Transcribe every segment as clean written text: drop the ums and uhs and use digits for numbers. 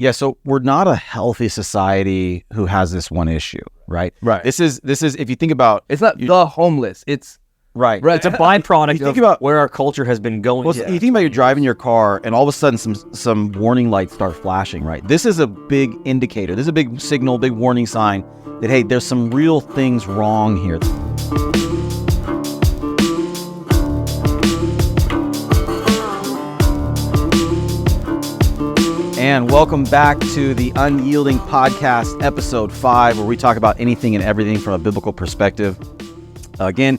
Yeah, so we're not a healthy society who has this one issue, right? Right. This is if you think about, it's not the homeless. It's right. It's a byproduct think of about, where our culture has been going. well, you think about, you're driving your car and all of a sudden some warning lights start flashing, right? This is a big indicator. This is a big signal, big warning sign that, hey, there's some real things wrong here. And welcome back to the Unyielding podcast, episode 5, where we talk about anything and everything from a biblical perspective. Again,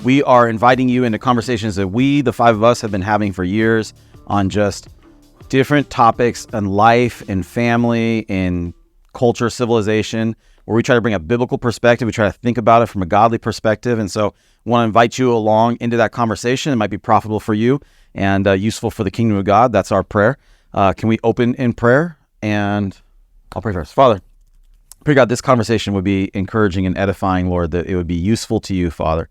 we are inviting you into conversations that we, the 5 of us, have been having for years on just different topics in life, in family, in culture, civilization, where we try to bring a biblical perspective. We try to think about it from a godly perspective. And so I want to invite you along into that conversation. It might be profitable for you and useful for the kingdom of God. That's our prayer. Can we open in prayer? And I'll pray first. Father, pray, God, this conversation would be encouraging and edifying, Lord, that it would be useful to you, Father.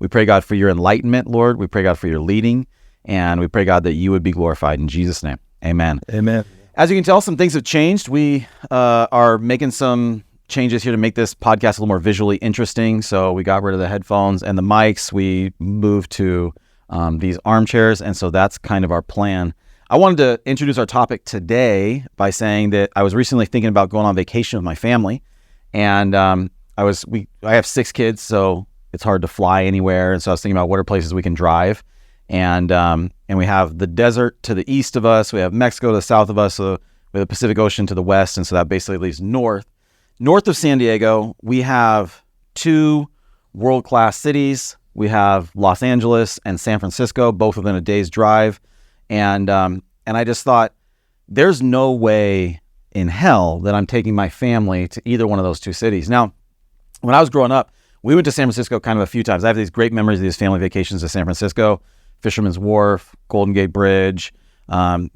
We pray, God, for your enlightenment, Lord. We pray, God, for your leading. And we pray, God, that you would be glorified. In Jesus' name, amen. Amen. As you can tell, some things have changed. We are making some changes here to make this podcast a little more visually interesting. So we got rid of the headphones and the mics. We moved to these armchairs. And so that's kind of our plan. I wanted to introduce our topic today by saying that I was recently thinking about going on vacation with my family, and I have 6 kids, so it's hard to fly anywhere, and so I was thinking about what are places we can drive, and we have the desert to the east of us, we have Mexico to the south of us, so we have the Pacific Ocean to the west, and so that basically leaves north of San Diego. We have 2 world-class cities. We have Los Angeles and San Francisco, both within a day's drive. And I just thought, there's no way in hell that I'm taking my family to either one of those 2 cities. Now, when I was growing up, we went to San Francisco kind of a few times. I have these great memories of these family vacations to San Francisco, Fisherman's Wharf, Golden Gate Bridge,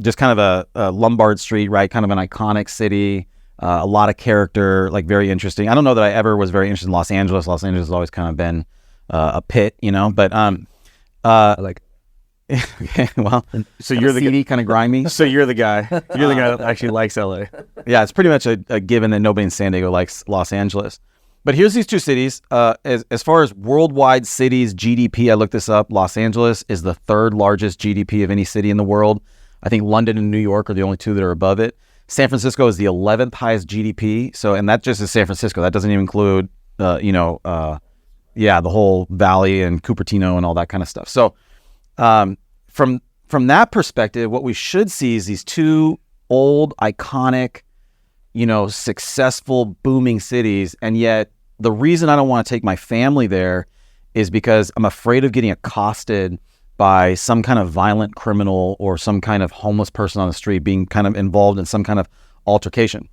just kind of a Lombard Street, right? Kind of an iconic city, a lot of character, like very interesting. I don't know that I ever was very interested in Los Angeles. Los Angeles has always kind of been a pit, but okay, well, So you're the seedy, kind of grimy. So you're the guy. You're the guy that actually likes LA. Yeah, it's pretty much a given that nobody in San Diego likes Los Angeles. But here's these 2 cities. As far as worldwide cities, GDP, I looked this up. Los Angeles is the 3rd largest GDP of any city in the world. I think London and New York are the only 2 that are above it. San Francisco is the 11th highest GDP. So, and that just is San Francisco. That doesn't even include, the whole valley and Cupertino and all that kind of stuff. So, from that perspective, what we should see is these 2 old, iconic, successful, booming cities. And yet the reason I don't want to take my family there is because I'm afraid of getting accosted by some kind of violent criminal or some kind of homeless person on the street being kind of involved in some kind of altercation.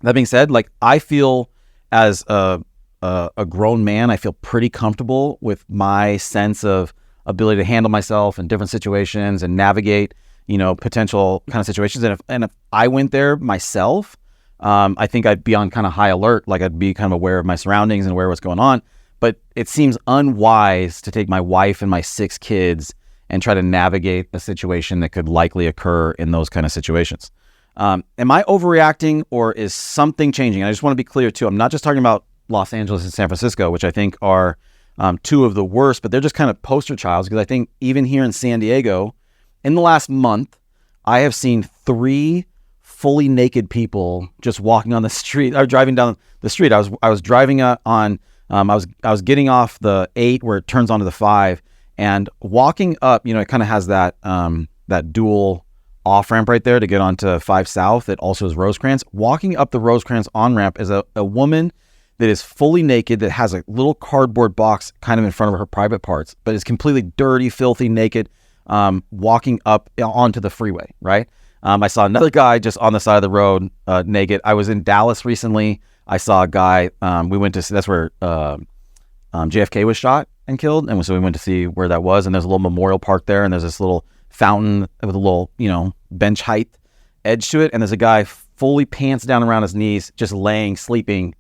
That being said, I feel as a grown man, I feel pretty comfortable with my sense of ability to handle myself in different situations and navigate, potential kind of situations. And if I went there myself, I think I'd be on kind of high alert. I'd be kind of aware of my surroundings and aware of what's going on. But it seems unwise to take my wife and my 6 kids and try to navigate a situation that could likely occur in those kind of situations. Am I overreacting, or is something changing? And I just want to be clear too. I'm not just talking about Los Angeles and San Francisco, which I think are 2 of the worst, but they're just kind of poster childs, because I think even here in San Diego, in the last month, I have seen 3 fully naked people just walking on the street or driving down the street. I was driving on, I was getting off the 8 where it turns onto the 5, and walking up, it kind of has that dual off ramp right there to get onto 5 South. It also is Rosecrans. Walking up the Rosecrans on ramp is a woman that is fully naked, that has a little cardboard box kind of in front of her private parts, but is completely dirty, filthy, naked, walking up onto the freeway, right? I saw another guy just on the side of the road, naked. I was in Dallas recently. I saw a guy, we went to see, that's where JFK was shot and killed, and so we went to see where that was, and there's a little memorial park there, and there's this little fountain with a little, bench height edge to it, and there's a guy fully pants down around his knees, just laying, sleeping,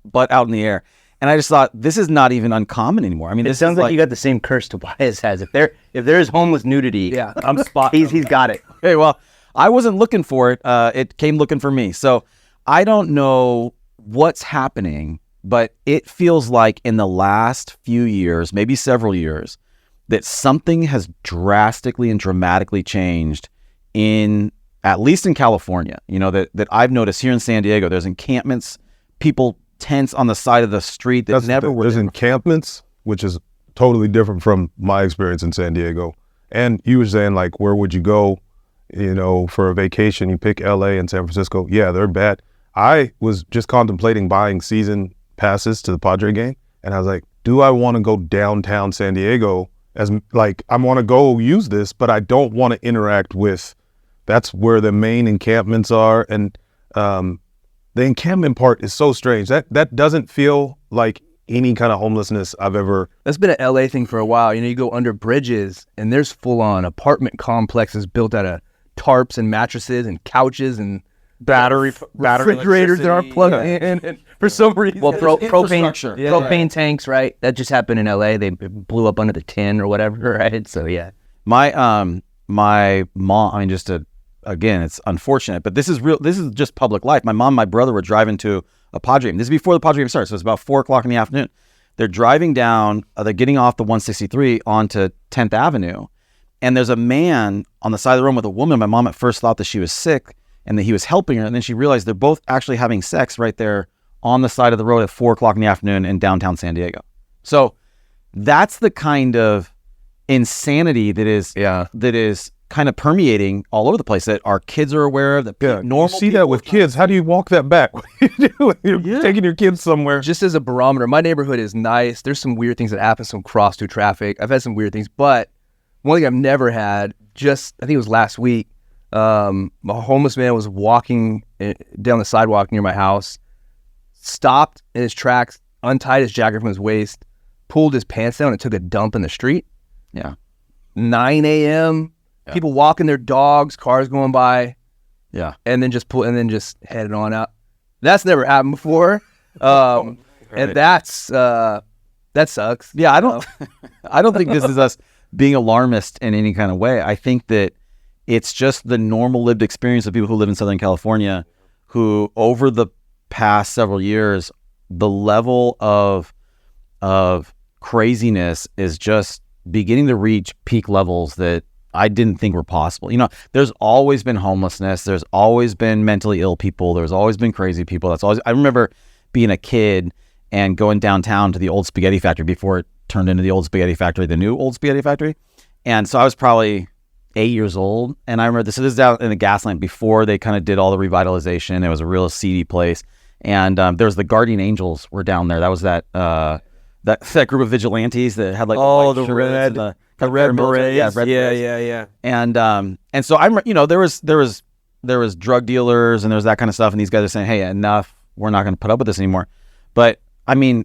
butt out in the air. And I just thought, this is not even uncommon anymore. I mean, It sounds like you got the same curse Tobias has. If there is homeless nudity, Yeah, I'm spot. he's got it. Hey, well, I wasn't looking for it. It came looking for me. So I don't know what's happening, but it feels like in the last few years, maybe several years, that something has drastically and dramatically changed at least in California. That I've noticed here in San Diego. There's encampments, people tents on the side of the street that never were. There's encampments, which is totally different from my experience in San Diego. And you were saying, like, where would you go, for a vacation? You pick LA and San Francisco. Yeah, they're bad. I was just contemplating buying season passes to the Padre game. And I was like, do I want to go downtown San Diego? I want to go use this, but I don't want to interact with, that's where the main encampments are. And the encampment part is so strange. That doesn't feel like any kind of homelessness I've ever. That's been an LA thing for a while. You go under bridges and there's full on apartment complexes built out of tarps and mattresses and couches and battery refrigerators that aren't plugged in. And for some reason, Well, propane tanks, right? That just happened in LA. They blew up under the tin or whatever, right? So yeah. My mom. I mean, again, it's unfortunate, but this is real. This is just public life. My mom and my brother were driving to a Padre game. This is before the Padre game started, so it's about 4:00 in the afternoon. They're driving down. They're getting off the 163 onto 10th Avenue, and there's a man on the side of the road with a woman. My mom at first thought that she was sick and that he was helping her, and then she realized they're both actually having sex right there on the side of the road at 4:00 in the afternoon in downtown San Diego. So that's the kind of insanity that is kind of permeating all over the place, that our kids are aware of, that normal you see that with kids. How do you walk that back? What do you do when you're taking your kids somewhere? Just as a barometer, my neighborhood is nice. There's some weird things that happen, some cross through traffic. I've had some weird things, but one thing I've never had, I think it was last week, a homeless man was walking down the sidewalk near my house, stopped in his tracks, untied his jacket from his waist, pulled his pants down and took a dump in the street. Yeah. 9 a.m., people walking their dogs, cars going by. Yeah. And then just headed on out. That's never happened before. And that sucks. Yeah, I don't think this is us being alarmist in any kind of way. I think that it's just the normal lived experience of people who live in Southern California, who over the past several years, the level of craziness is just beginning to reach peak levels that I didn't think were possible. There's always been homelessness. There's always been mentally ill people. There's always been crazy people. I remember being a kid and going downtown to the old spaghetti factory before it turned into the old spaghetti factory, the new old spaghetti factory. And so I was probably 8 years old. And I remember this is out in the Gaslamp before they kind of did all the revitalization. It was a real seedy place. And there was the Guardian Angels were down there. That was that group of vigilantes that had like the red berets. Yeah. And so there was drug dealers and there was that kind of stuff, and these guys are saying, hey, enough, we're not going to put up with this anymore. But I mean,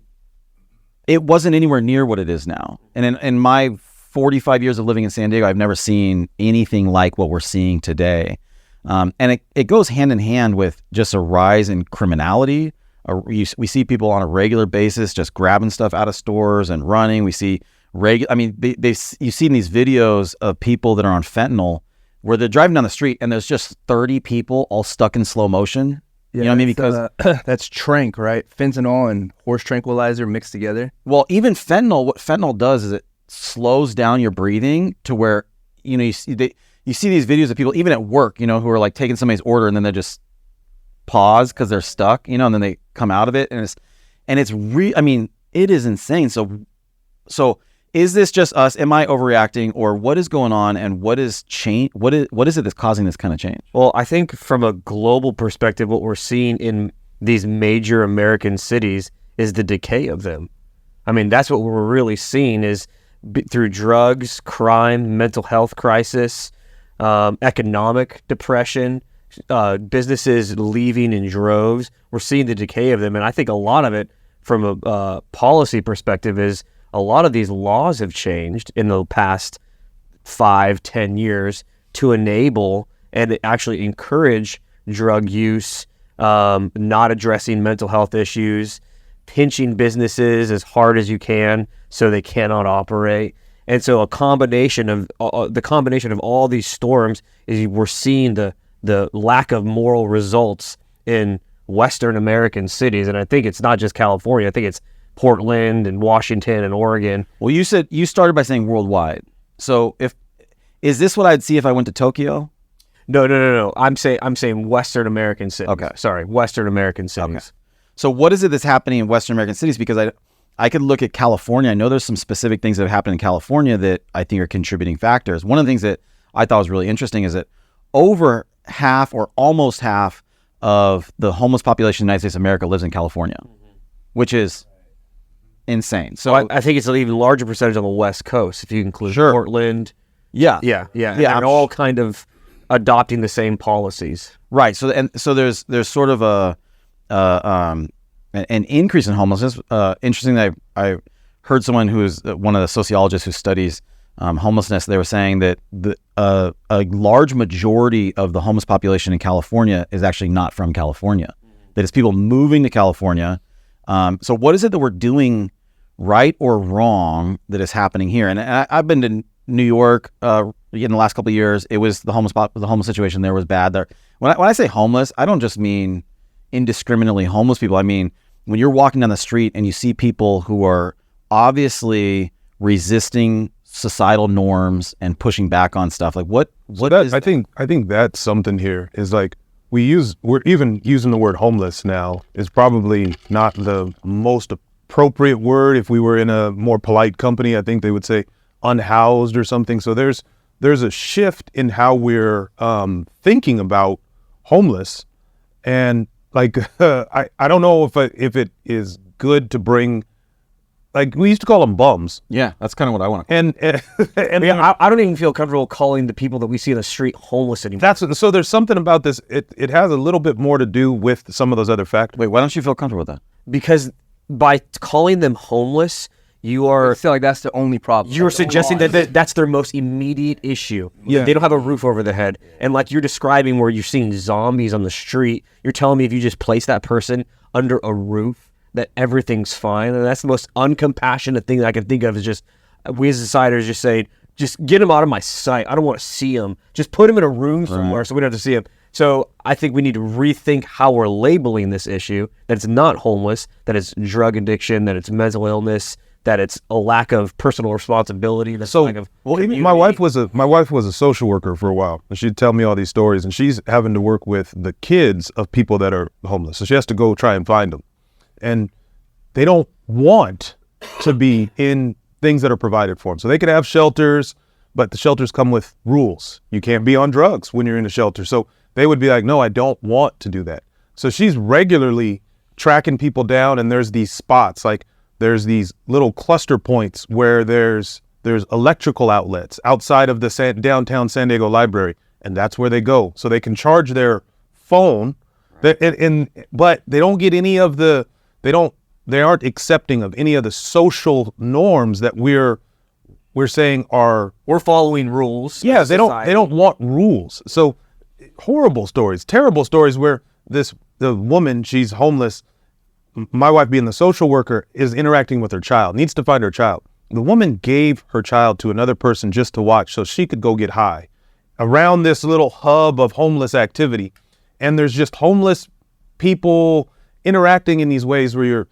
it wasn't anywhere near what it is now. And in my 45 years of living in San Diego, I've never seen anything like what we're seeing today. And it goes hand in hand with just a rise in criminality. We see people on a regular basis just grabbing stuff out of stores and running. We see you've seen these videos of people that are on fentanyl where they're driving down the street and there's just 30 people all stuck in slow motion. Yeah, you know what I mean? Because that's tranq, right? Fentanyl and horse tranquilizer mixed together. Well, even fentanyl, what fentanyl does is it slows down your breathing to where, you see these videos of people, even at work, who are like taking somebody's order and then they just pause because they're stuck, and then they come out of it. And it is insane. So is this just us? Am I overreacting, or what is going on, and what is change? What is it that's causing this kind of change? Well, I think from a global perspective, what we're seeing in these major American cities is the decay of them. I mean, that's what we're really seeing is through drugs, crime, mental health crisis, economic depression, businesses leaving in droves. We're seeing the decay of them. And I think a lot of it from a policy perspective is a lot of these laws have changed in the past 5-10 years to enable and actually encourage drug use, not addressing mental health issues, pinching businesses as hard as you can so they cannot operate. And so a combination of the combination of all these storms is we're seeing the lack of moral results in Western American cities. And I think it's not just California. I think it's Portland and Washington and Oregon. Well, you started by saying worldwide. So is this what I'd see if I went to Tokyo? No. I'm saying Western American cities. Okay. Sorry, Western American cities. Okay. So what is it that's happening in Western American cities? Because I could look at California. I know there's some specific things that have happened in California that I think are contributing factors. One of the things that I thought was really interesting is that over half or almost half of the homeless population in the United States of America lives in California, which is insane. So I think it's an even larger percentage on the West Coast if you include Sure. Portland. yeah. Yeah. Yeah, And all kind of adopting the same policies. Right. So there's sort of an increase in homelessness. Interesting that I heard someone who is one of the sociologists who studies homelessness. They were saying that a large majority of the homeless population in California is actually not from California. That it's people moving to California. So what is it that we're doing right or wrong that is happening here? And I've been to New York in the last couple of years. It was the homeless situation there was bad there. When I say homeless, I don't just mean indiscriminately homeless people. I mean, when you're walking down the street and you see people who are obviously resisting societal norms and pushing back on stuff, like what is I think that's something here is like we're even using the word homeless now is probably not the most appropriate word. If we were in a more polite company, I think they would say unhoused or something. So there's a shift in how we're thinking about homeless, and like I don't know if it is good to bring, like we used to call them bums. Yeah, that's kind of what I want to call. And Yeah, I don't even feel comfortable calling the people that we see in the street homeless anymore. so there's something about this. It has a little bit more to do with some of those other factors. Wait, why don't you feel comfortable with that? Because by calling them homeless, you are I feel like that's the only problem. you're suggesting that that's their most immediate issue. Yeah. They don't have a roof over their head. And like you're describing where you're seeing zombies on the street, you're telling me if you just place that person under a roof, that everything's fine. And that's the most uncompassionate thing that I can think of is just, we as a society are just saying, just get him out of my sight. I don't want to see him. Just put him in a room somewhere so we don't have to see him. So I think we need to rethink how we're labeling this issue, that it's not homeless, that it's drug addiction, that it's mental illness, that it's a lack of personal responsibility. That's So, lack of well, even community. my wife was a social worker for a while, and she'd tell me all these stories, and she's having to work with the kids of people that are homeless. So she has to go try and find them, and they don't want to be in things that are provided for them. So they could have shelters, but the shelters come with rules. You can't be on drugs when you're in a shelter. So they would be like, no, I don't want to do that. So she's regularly tracking people down, and there's these spots, like there's these little cluster points where there's electrical outlets outside of the downtown San Diego library, and that's where they go. So they can charge their phone, but they don't get any of they aren't accepting of any of the social norms that we're saying are. We're following rules. Yeah, as a they society. don't want rules. So horrible stories, terrible stories where the woman, she's homeless, my wife being the social worker, is interacting with her child, needs to find her child. The woman gave her child to another person just to watch so she could go get high around this little hub of homeless activity. And there's just homeless people interacting in these ways where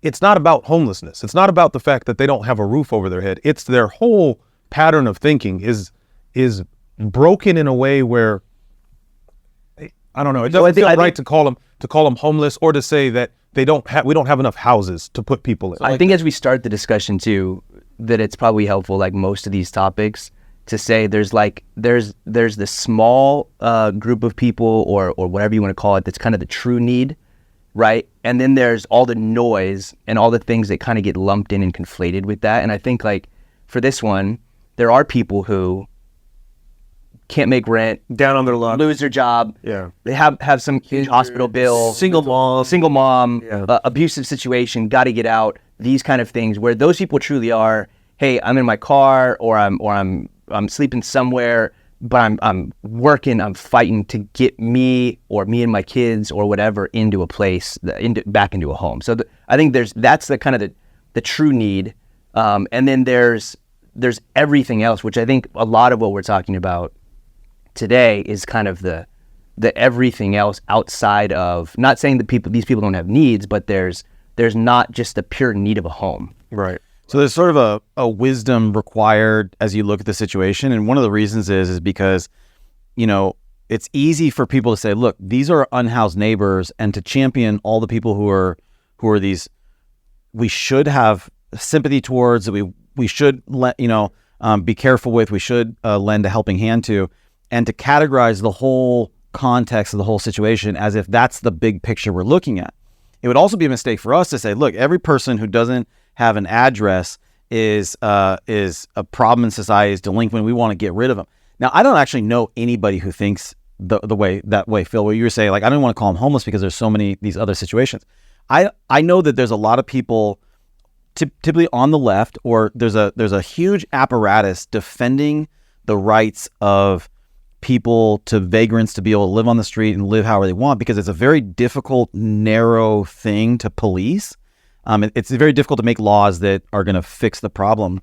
it's not about homelessness. It's not about the fact that they don't have a roof over their head. It's their whole pattern of thinking is broken in a way where, I don't know, it doesn't feel right to call them homeless, or to say that we don't have enough houses to put people in. I think as we start the discussion too, that it's probably helpful, like most of these topics, to say there's this small group of people or whatever you want to call it that's kind of the true need, right? And then there's all the noise and all the things that kind of get lumped in and conflated with that. And I think like for this one, there are people who can't make rent, down on their luck. lose their job, Yeah. they have some huge hospital bill, Single mom. Yeah. Abusive situation, got to get out, these kind of things where those people truly are, hey, I'm in my car or I'm sleeping somewhere, but I'm working, I'm fighting to get me and my kids or whatever into a place, back into a home. So I think that's the kind of the true need. And then there's there's everything else, which I think a lot of what we're talking about today is kind of the everything else outside of, not saying that these people don't have needs, but there's not just the pure need of a home. Right. So there's sort of a wisdom required as you look at the situation. And one of the reasons is because, it's easy for people to say, look, these are unhoused neighbors, and to champion all the people who are these, we should have sympathy towards, that we should be careful with, we should lend a helping hand to, and to categorize the whole context of the whole situation as if that's the big picture we're looking at. It would also be a mistake for us to say, look, every person who doesn't have an address is a problem in society, is delinquent, we want to get rid of them. Now, I don't actually know anybody who thinks that way, Phil, where you were saying, like, I don't want to call them homeless because there's so many these other situations. I know that there's a lot of people typically on the left, or there's a huge apparatus defending the rights of people, to vagrants, to be able to live on the street and live however they want, because it's a very difficult, narrow thing to police. It's very difficult to make laws that are going to fix the problem.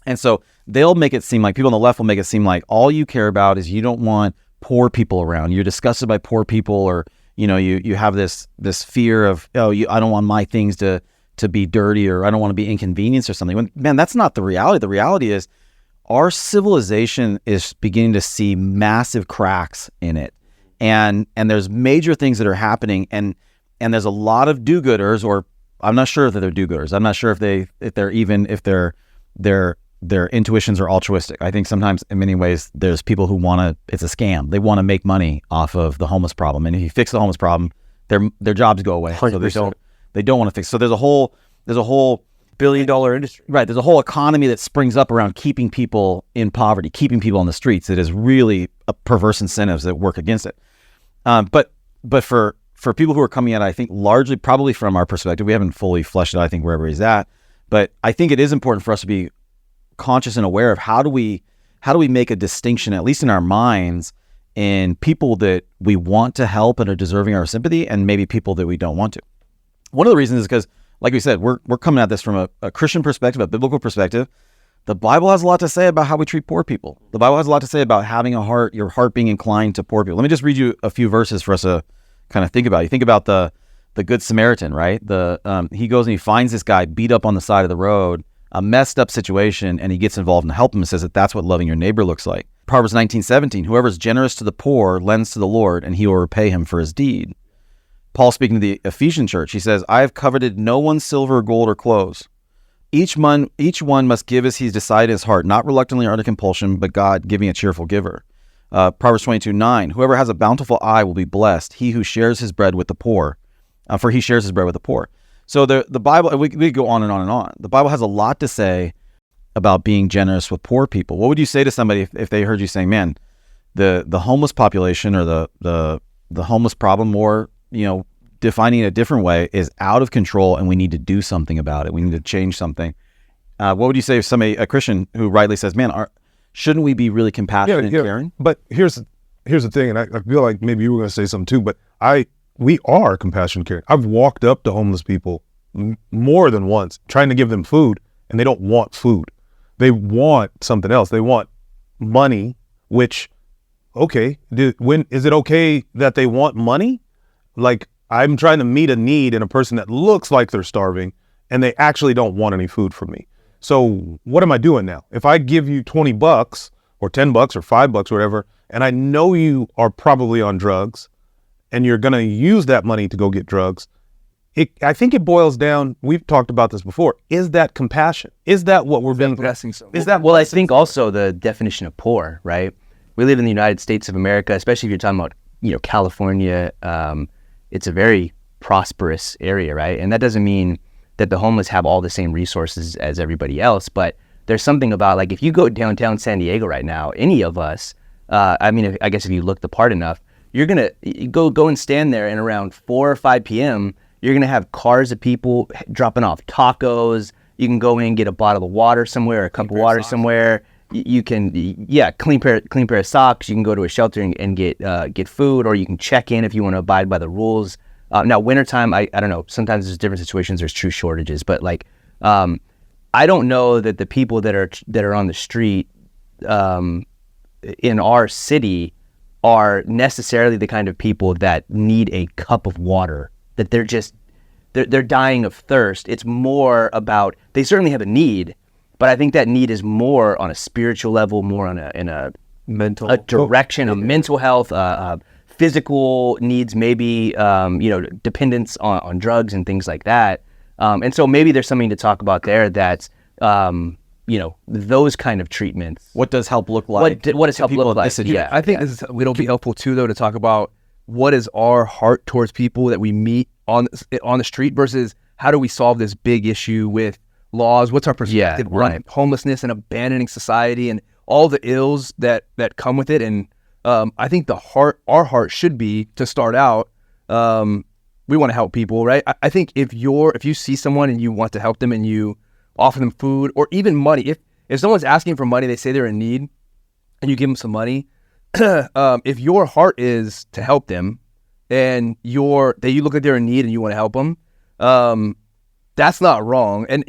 And so they'll make it seem like, people on the left will make it seem like all you care about is you don't want poor people around. You're disgusted by poor people, or, you have this fear of, I don't want my things to be dirty, or I don't want to be inconvenienced or something. Man, that's not the reality. The reality is our civilization is beginning to see massive cracks in it. And there's major things that are happening, and there's a lot of do-gooders, or I'm not sure that they're do-gooders. I'm not sure if their intuitions are altruistic. I think sometimes, in many ways, there's people who it's a scam. They want to make money off of the homeless problem. And if you fix the homeless problem, their jobs go away. 100%. So they don't want to fix. So there's a whole billion-dollar industry. Right. There's a whole economy that springs up around keeping people in poverty, keeping people on the streets. It is really a perverse incentives that work against it. But for people who are coming at it, I think largely probably from our perspective, we haven't fully fleshed it out, I think, wherever he's at. But I think it is important for us to be conscious and aware of how do we make a distinction, at least in our minds, in people that we want to help and are deserving our sympathy, and maybe people that we don't want to. One of the reasons is because, like we said, we're coming at this from a Christian perspective, a biblical perspective. The Bible has a lot to say about how we treat poor people. The Bible has a lot to say about having a heart, your heart being inclined to poor people. Let me just read you a few verses for us to kind of think about. You think about the Good Samaritan, right? He goes and he finds this guy beat up on the side of the road, a messed up situation, and he gets involved and help him, and says that that's what loving your neighbor looks like. Proverbs 19:17, whoever is generous to the poor lends to the Lord, and he will repay him for his deed. Paul, speaking to the Ephesian church, he says, I have coveted no one's silver or gold or clothes. Each one must give as he's decided in his heart, not reluctantly or under compulsion, but God giving a cheerful giver. Proverbs 22:9, whoever has a bountiful eye will be blessed, he who shares his bread with the poor, for he shares his bread with the poor. So the Bible, we go on and on and on. The Bible has a lot to say about being generous with poor people. What would you say to somebody if they heard you saying, man, the homeless population, or the homeless problem, or, defining it a different way, is out of control, and we need to do something about it. We need to change something. What would you say if a Christian who rightly says, man, shouldn't we be really compassionate and caring? But here's the thing, and I feel like maybe you were going to say something too, but we are compassionate caring. I've walked up to homeless people more than once trying to give them food, and they don't want food. They want something else. They want money, which, okay, is it okay that they want money? Like, I'm trying to meet a need in a person that looks like they're starving, and they actually don't want any food from me. So what am I doing now? If I give you $20 or $10 or $5 or whatever, and I know you are probably on drugs, and you're going to use that money to go get drugs, I think it boils down, we've talked about this before, is that compassion? Is that what we're being blessing? Well, I think also the definition of poor, right? We live in the United States of America, especially if you're talking about, California. It's a very prosperous area, right? And that doesn't mean that the homeless have all the same resources as everybody else, but there's something about, like, if you go downtown San Diego right now, any of us, I guess if you look the part enough, you're gonna go and stand there, and around 4 or 5 p.m., you're gonna have cars of people dropping off tacos. You can go in and get a bottle of water somewhere, a cup of water somewhere. You can, clean pair of socks. You can go to a shelter and get food, or you can check in if you want to abide by the rules. Now, wintertime, I don't know. Sometimes there's different situations. There's true shortages, but I don't know that the people that are on the street in our city are necessarily the kind of people that need a cup of water, that they're dying of thirst. It's more about, they certainly have a need, but I think that need is more on a spiritual level, more on a mental direction, a mental health, physical needs, maybe dependence on drugs and things like that. And so maybe there's something to talk about there that's those kind of treatments. What does help look like? What does help look like? Yeah, I think it'll be helpful too, though, to talk about what is our heart towards people that we meet on the street versus how do we solve this big issue with laws? What's our perspective on homelessness and abandoning society and all the ills that come with it? And I think our heart should be, to start out, we want to help people, right? I think if you see someone and you want to help them and you offer them food or even money, if someone's asking for money, they say they're in need, and you give them some money, if your heart is to help them and you look like they're in need and you want to help them, that's not wrong. And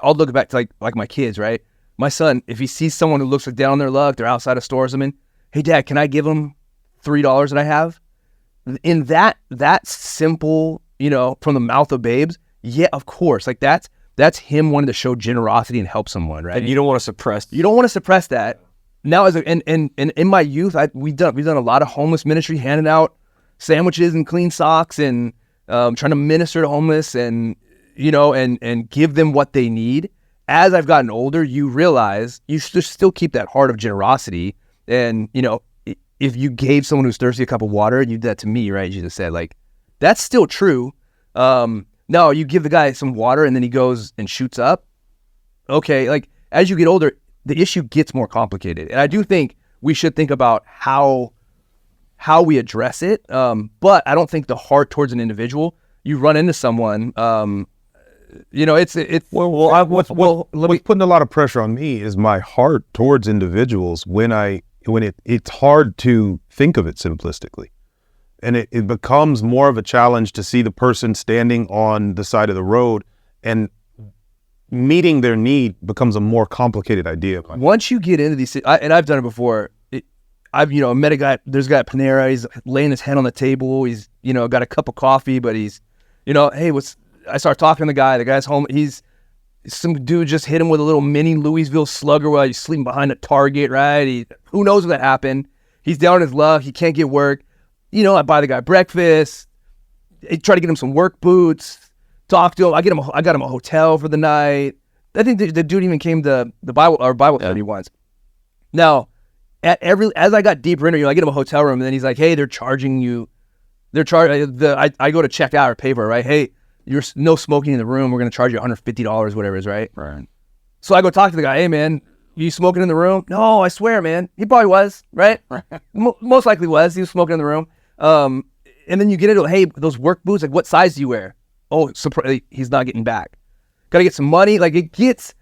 I'll look back to like my kids, right? My son, if he sees someone who looks like down on their luck, they're outside a store or something, hey Dad, can I give them $3 that I have? In that simple, from the mouth of babes, yeah, of course. Like that's him wanting to show generosity and help someone, right? And you don't want to suppress. You don't want to suppress that. Now, and in my youth, we've done a lot of homeless ministry, handing out sandwiches and clean socks and trying to minister to homeless and and give them what they need. As I've gotten older, you realize you should still keep that heart of generosity. And if you gave someone who's thirsty a cup of water, you did that to me, right? Jesus said, like, that's still true. No, you give the guy some water and then he goes and shoots up. Okay, like as you get older, the issue gets more complicated. And I do think we should think about how we address it. But I don't think the heart towards an individual, you run into someone, it's what's putting a lot of pressure on me is my heart towards individuals when it's hard to think of it simplistically. And it becomes more of a challenge to see the person standing on the side of the road, and meeting their need becomes a more complicated idea. Once you get into these, and I've done it before, I've met a guy, there's a guy at Panera, he's laying his head on the table, he's, got a cup of coffee, but he's, hey, I start talking to the guy's home, some dude just hit him with a little mini Louisville slugger while he's sleeping behind a Target, right? Who knows what that happened? He's down on his luck, he can't get work. I buy the guy breakfast, I try to get him some work boots, talk to him. I got him a hotel for the night. I think the dude even came to the Bible study once. Now, as I got deeper into it, I get him a hotel room, and then he's like, "Hey, they're charging you. I go to check out or pay for it, right? Hey, you're no smoking in the room. We're gonna charge you $150, whatever it is, right? Right. So I go talk to the guy. Hey, man, you smoking in the room? No, I swear, man. He probably was, right? Most likely was. He was smoking in the room. And then you get into, hey, those work boots, like what size do you wear? Oh, he's not getting back. Got to get some money. Like it gets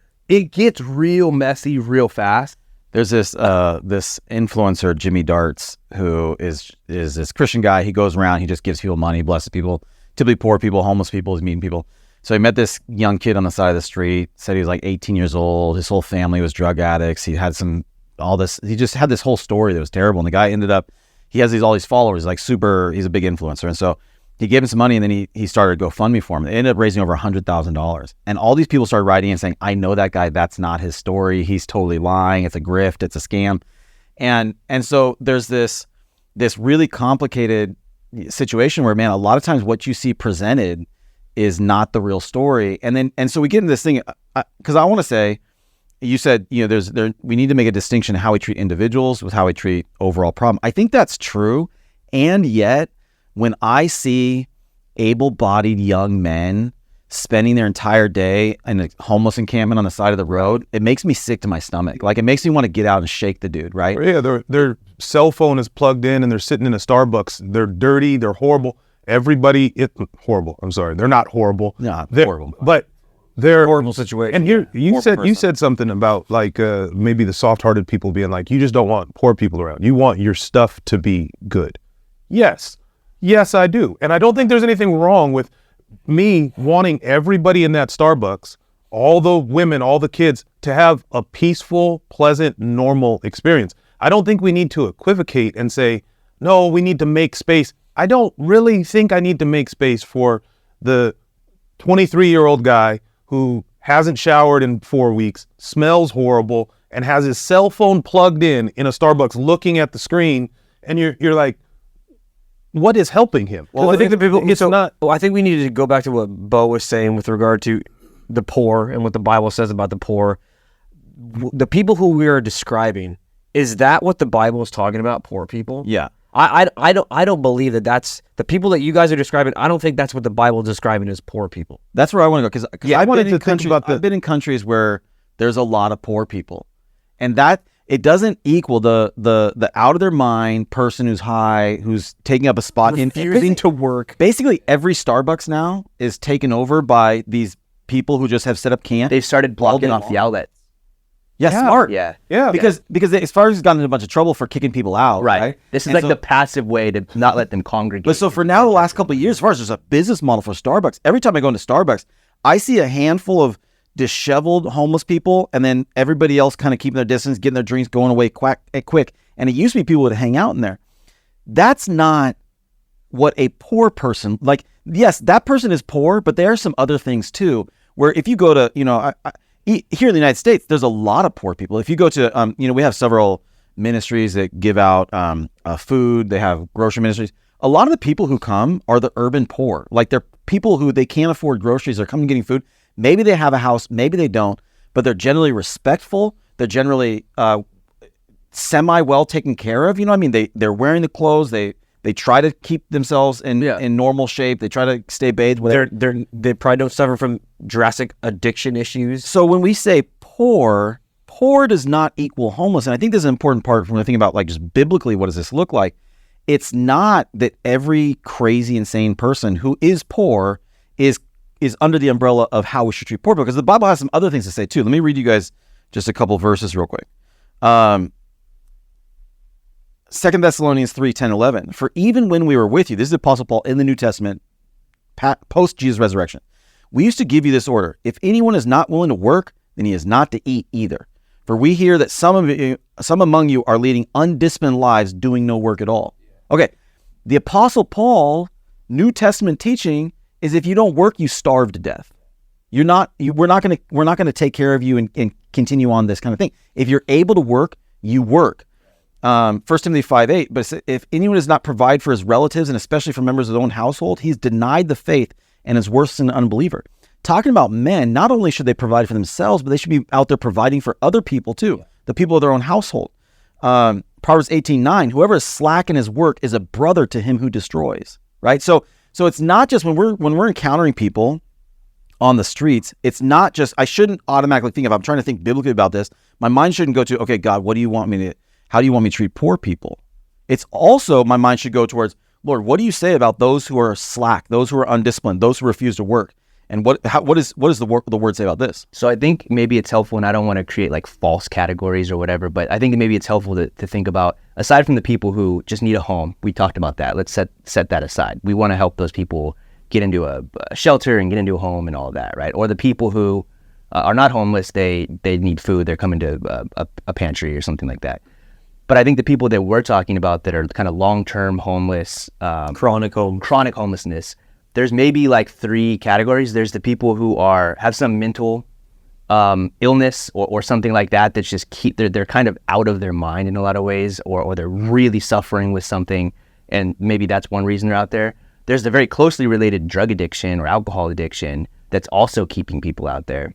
real messy real fast. There's this influencer, Jimmy Darts, who is this Christian guy. He goes around, he just gives people money, blesses people, typically poor people, homeless people, he's meeting people. So he met this young kid on the side of the street, said he was like 18 years old. His whole family was drug addicts. He had he just had this whole story that was terrible. And the guy ended up, he has all these followers, like he's a big influencer. And so he gave him some money, and then he started a GoFundMe for him. They ended up raising over $100,000. And all these people started writing in saying, I know that guy, that's not his story. He's totally lying. It's a grift. It's a scam. And so there's this really complicated situation where, man, a lot of times what you see presented is not the real story. And so we get into this thing, because I want to say, you said, we need to make a distinction how we treat individuals with how we treat overall problem. I think that's true. And yet, when I see able-bodied young men spending their entire day in a homeless encampment on the side of the road, it makes me sick to my stomach. Like, it makes me want to get out and shake the dude, right? Yeah, their cell phone is plugged in and they're sitting in a Starbucks. They're dirty. They're horrible. Horrible. I'm sorry. They're not horrible. No, they're horrible. But they're horrible situation. And here you said something about like maybe the soft-hearted people being like, you just don't want poor people around. You want your stuff to be good. Yes, I do. And I don't think there's anything wrong with me wanting everybody in that Starbucks all the women, all the kids to have a peaceful, pleasant, normal experience. I don't think we need to equivocate and say, no, we need to make space. I don't really think I need to make space for the 23-year-old guy who hasn't showered in 4 weeks, smells horrible, and has his cell phone plugged in a Starbucks looking at the screen, and you're like, what is helping him? Well, I think the people. It's not. Well, I think we need to go back to what Bo was saying with regard to the poor and what the Bible says about the poor. The people who we are describing, is that what the Bible is talking about? Poor people? Yeah. I don't believe that that's the people that you guys are describing. I don't think that's what the Bible is describing as poor people. That's where I want to go, because I wanted to think about I've been in countries where there's a lot of poor people, and that it doesn't equal the out of their mind person who's high, who's taking up a spot Refusing to work. Basically, every Starbucks now is taken over by these people who just have set up camp. They've started blocking off the outlets. Yeah, smart. Yeah. Because as far as he's gotten in a bunch of trouble for kicking people out, right? This is And like so- the passive way to not let them congregate. But so for now, the last couple of years, as far as there's a business model for Starbucks, every time I go into Starbucks, I see a handful of disheveled homeless people, and then everybody else kind of keeping their distance, getting their drinks, going away quick. And it used to be people would hang out in there. That's not what a poor person, like, yes, that person is poor, but there are some other things too, where if you go to, here in the United States, there's a lot of poor people. If you go to, we have several ministries that give out food. They have grocery ministries. A lot of the people who come are the urban poor. Like, they're people who they can't afford groceries. They're coming getting food. Maybe they have a house, maybe they don't, but they're generally respectful. They're generally semi well taken care of. You know what I mean? They're wearing the clothes. They try to keep themselves in normal shape. They try to stay bathed. They probably don't suffer from drastic addiction issues. So when we say poor does not equal homeless. And I think this is an important part when we think about, like, just biblically, what does this look like? It's not that every crazy, insane person who is poor is under the umbrella of how we should treat poor people, because the Bible has some other things to say too. Let me read you guys just a couple verses real quick. 2 Thessalonians 3, 10, 11. For even when we were with you, this is the Apostle Paul in the New Testament, post Jesus' resurrection, we used to give you this order: if anyone is not willing to work, then he is not to eat either. For we hear that some among you are leading undisciplined lives, doing no work at all. Okay, the Apostle Paul, New Testament teaching is, if you don't work, you starve to death. We're not going to take care of you and continue on this kind of thing. If you're able to work, you work. 1 Timothy 5:8, but if anyone does not provide for his relatives, and especially for members of their own household, he's denied the faith and is worse than an unbeliever. Talking about men, not only should they provide for themselves, but they should be out there providing for other people too, the people of their own household. Proverbs 18:9, whoever is slack in his work is a brother to him who destroys, right? So it's not just when we're encountering people on the streets, it's not just, I shouldn't automatically think, if I'm trying to think biblically about this, my mind shouldn't go to, okay, God, how do you want me to treat poor people? It's also, my mind should go towards, Lord, what do you say about those who are slack, those who are undisciplined, those who refuse to work? And what does the word say about this? So I think maybe it's helpful, and I don't want to create like false categories or whatever, but I think maybe it's helpful to think about, aside from the people who just need a home, we talked about that. Let's set that aside. We want to help those people get into a shelter and get into a home and all of that, right? Or the people who are not homeless, they need food, they're coming to a pantry or something like that. But I think the people that we're talking about that are kind of long-term homeless, Chronic homelessness, there's maybe like 3 categories. There's the people who have some mental illness or something like that that's just they're kind of out of their mind in a lot of ways, or they're really suffering with something, and maybe that's one reason they're out there. There's the very closely related drug addiction or alcohol addiction that's also keeping people out there.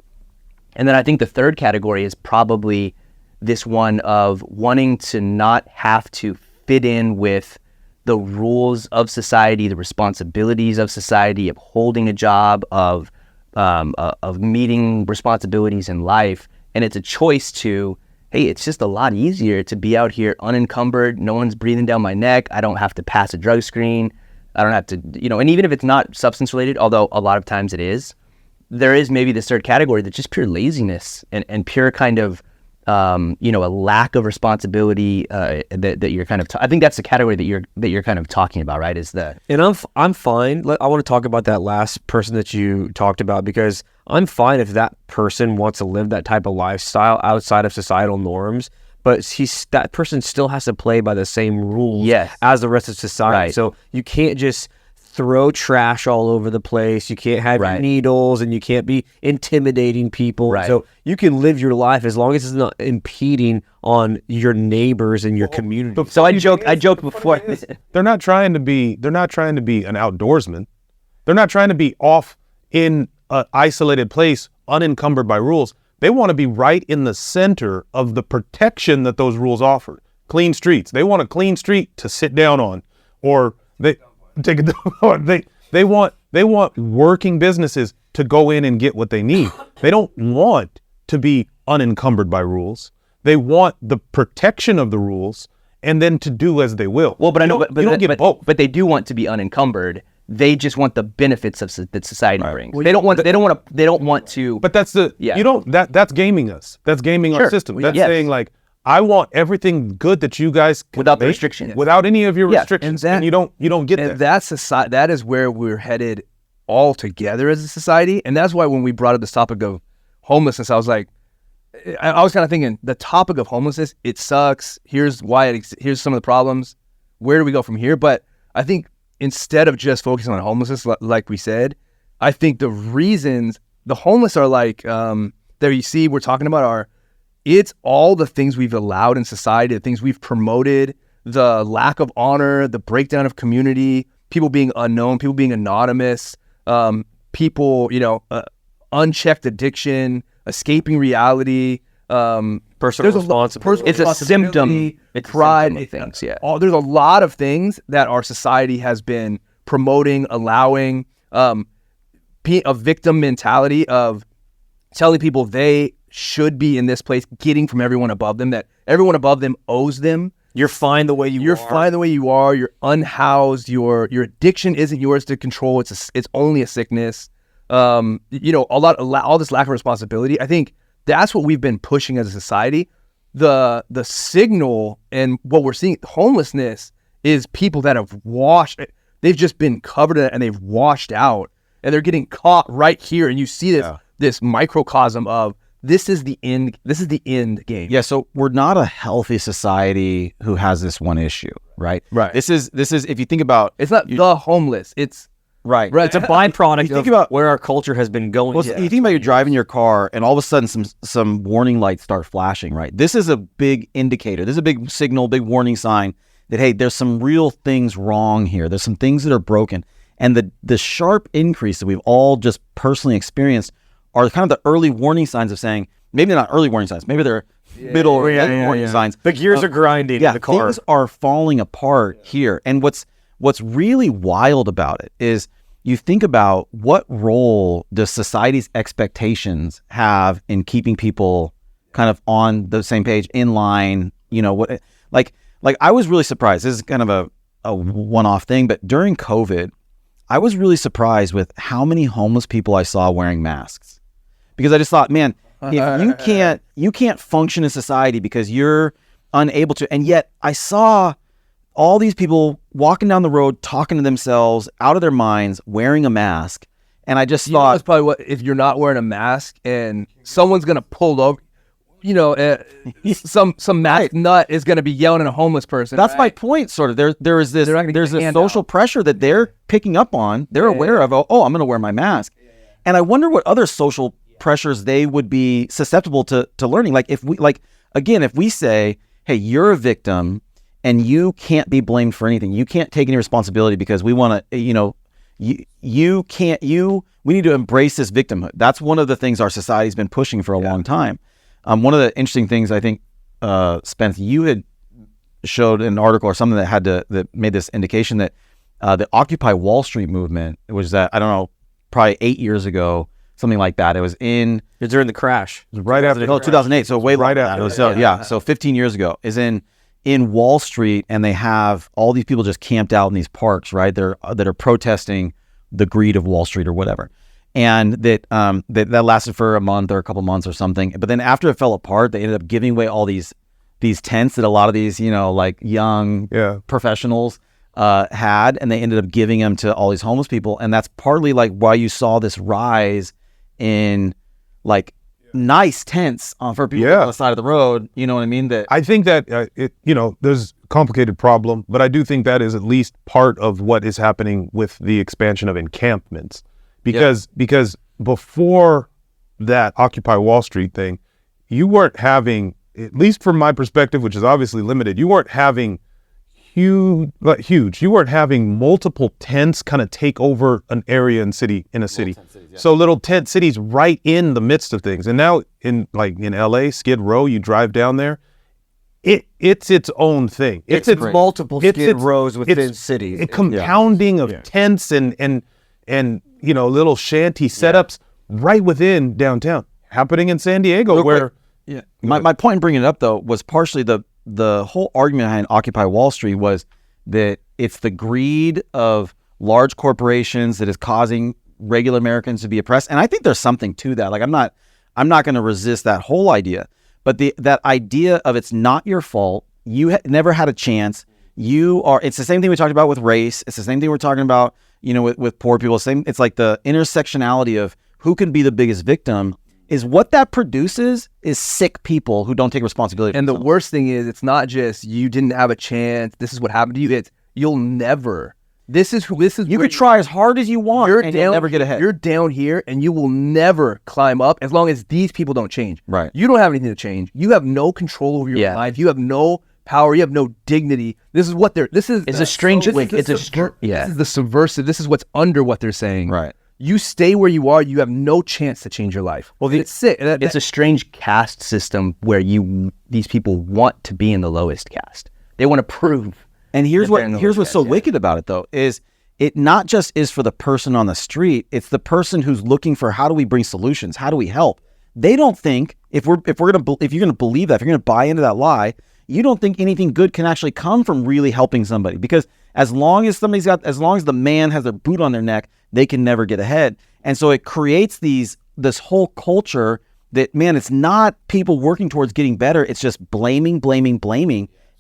And then I think the third category is probably this one of wanting to not have to fit in with the rules of society, the responsibilities of society, of holding a job, of meeting responsibilities in life. And it's a choice to, hey, it's just a lot easier to be out here unencumbered. No one's breathing down my neck. I don't have to pass a drug screen. I don't have to, and even if it's not substance related, although a lot of times it is, there is maybe this third category that's just pure laziness and pure kind of a lack of responsibility that you're kind of. I think that's the category that you're kind of talking about, right? Is the And I'm fine. I want to talk about that last person that you talked about, because I'm fine if that person wants to live that type of lifestyle outside of societal norms, but that person still has to play by the same rules as the rest of society. Right. So you can't just throw trash all over the place. You can't have needles, and you can't be intimidating people. Right. So you can live your life as long as it's not impeding on your neighbors and your community. So I joked before. They're not trying to be an outdoorsman. They're not trying to be off in an isolated place, unencumbered by rules. They want to be right in the center of the protection that those rules offer. Clean streets. They want a clean street to sit down on, or they want working businesses to go in and get what they need. They don't want to be unencumbered by rules. They want the protection of the rules and then to do as they will. Well, but I know, you don't get both. But they do want to be unencumbered. They just want the benefits that society brings. Well, they don't want to. But that's that's gaming us. That's gaming our system. That's saying, like, I want everything good that you guys can without the make, restrictions, without any of your restrictions, and you don't get that. That's society. That is where we're headed all together as a society, and that's why when we brought up this topic of homelessness, I was like, I was kind of thinking the topic of homelessness, it sucks. Here's why. Here's some of the problems. Where do we go from here? But I think instead of just focusing on homelessness, like we said, I think the reasons the homeless are like there you see we're talking about it's all the things we've allowed in society, the things we've promoted, the lack of honor, the breakdown of community, people being unknown, people being anonymous, people, unchecked addiction, escaping reality, personal responsibility. It's a symptom. It's pride, a symptom of things. There's a lot of things that our society has been promoting, allowing, a victim mentality of telling people they should be in this place, getting from everyone above them, that everyone above them owes them. You're fine the way you are. You're fine the way you are. You're unhoused. Your addiction isn't yours to control. It's only a sickness. All this lack of responsibility. I think that's what we've been pushing as a society. The signal and what we're seeing, homelessness, is people that have they've just been covered in it and they've washed out, and they're getting caught right here. And you see this microcosm of this is the end. This is the end game. Yeah. So we're not a healthy society who has this one issue, right? Right. This is if you think about, it's not the homeless. It's right. It's a byproduct think of about where our culture has been going. Well, you think about you're driving your car and all of a sudden some warning lights start flashing, right? This is a big indicator. This is a big signal, big warning sign that, hey, there's some real things wrong here. There's some things that are broken. And the sharp increase that we've all just personally experienced are kind of the early warning signs of saying, maybe they're not early warning signs, maybe they're middle or late warning signs. The gears are grinding in the car. Things are falling apart here. And what's really wild about it is you think about what role does society's expectations have in keeping people kind of on the same page, in line, like I was really surprised. This is kind of a one-off thing, but during COVID, I was really surprised with how many homeless people I saw wearing masks. Because I just thought, man, if you can't function in society because you're unable to, and yet I saw all these people walking down the road, talking to themselves, out of their minds, wearing a mask, and I just thought, that's probably what, if you're not wearing a mask and someone's gonna pull over, some mask nut is gonna be yelling at a homeless person. That's my point. Sort of, there's a social pressure that they're picking up on. They're aware of. Oh, I'm gonna wear my mask, and I wonder what other social pressures they would be susceptible to learning. Like if we say, hey, you're a victim and you can't be blamed for anything. You can't take any responsibility because we want to, we need to embrace this victimhood. That's one of the things our society's been pushing for a long time. One of the interesting things I think, Spence, you had showed an article or something that made this indication that the Occupy Wall Street movement, was that, I don't know, probably 8 years ago, something like that. It was during the crash. It was right after 2008. So way right after. that. So 15 years ago is in Wall Street, and they have all these people just camped out in these parks, right? That are protesting the greed of Wall Street or whatever. and that lasted for a month or a couple months or something. But then after it fell apart, they ended up giving away all these tents that a lot of these, like young professionals had, and they ended up giving them to all these homeless people. And that's partly like why you saw this rise in like nice tents for people on the side of the road. You know what I mean? That I think that there's a complicated problem, but I do think that is at least part of what is happening with the expansion of encampments, because before that Occupy Wall Street thing, you weren't having, at least from my perspective, which is obviously limited, you weren't having huge. You weren't having multiple tents kind of take over an area in a city. So little tent cities right in the midst of things. And now in LA, Skid Row, you drive down there, it's its own thing. It's multiple Skid Rows within cities. A compounding of tents and little shanty setups right within downtown. Happening in San Diego my point in bringing it up though was partially the whole argument behind Occupy Wall Street was that it's the greed of large corporations that is causing regular Americans to be oppressed. And I think there's something to that. Like I'm not going to resist that whole idea, but that idea of it's not your fault. You never had a chance. It's the same thing we talked about with race. It's the same thing we're talking about, with poor people. It's like the intersectionality of who can be the biggest victim. Is what that produces is sick people who don't take responsibility. And the worst thing is, it's not just you didn't have a chance. This is what happened to you. It's you'll never. This is. You could try as hard as you want, and you'll never get ahead. You're down here, and you will never climb up as long as these people don't change. Right. You don't have anything to change. You have no control over your life. You have no power. You have no dignity. This is what they're. This is. It's a strange. This is the subversive. This is what's under what they're saying. Right. You stay where you are, you have no chance to change your life. Well, it's sick. It's a strange caste system where these people want to be in the lowest caste. They want to prove. And here's what's so wicked about it though, is it not just is for the person on the street, it's the person who's looking for how do we bring solutions? How do we help? They don't think if you're going to believe that, if you're going to buy into that lie, you don't think anything good can actually come from really helping somebody, because as long as the man has their boot on their neck, they can never get ahead. And so it creates this whole culture that, man, it's not people working towards getting better. It's just blaming,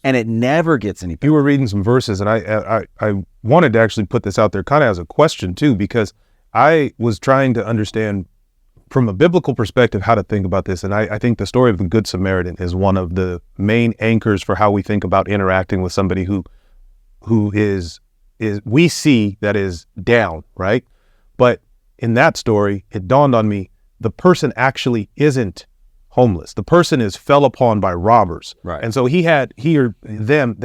and it never gets any better. You were reading some verses, and I wanted to actually put this out there kind of as a question too, because I was trying to understand from a biblical perspective how to think about this. And I think the story of the Good Samaritan is one of the main anchors for how we think about interacting with somebody who is we see that is down, right? But in that story, it dawned on me, the person actually isn't homeless. The person is fell upon by robbers. Right. And so they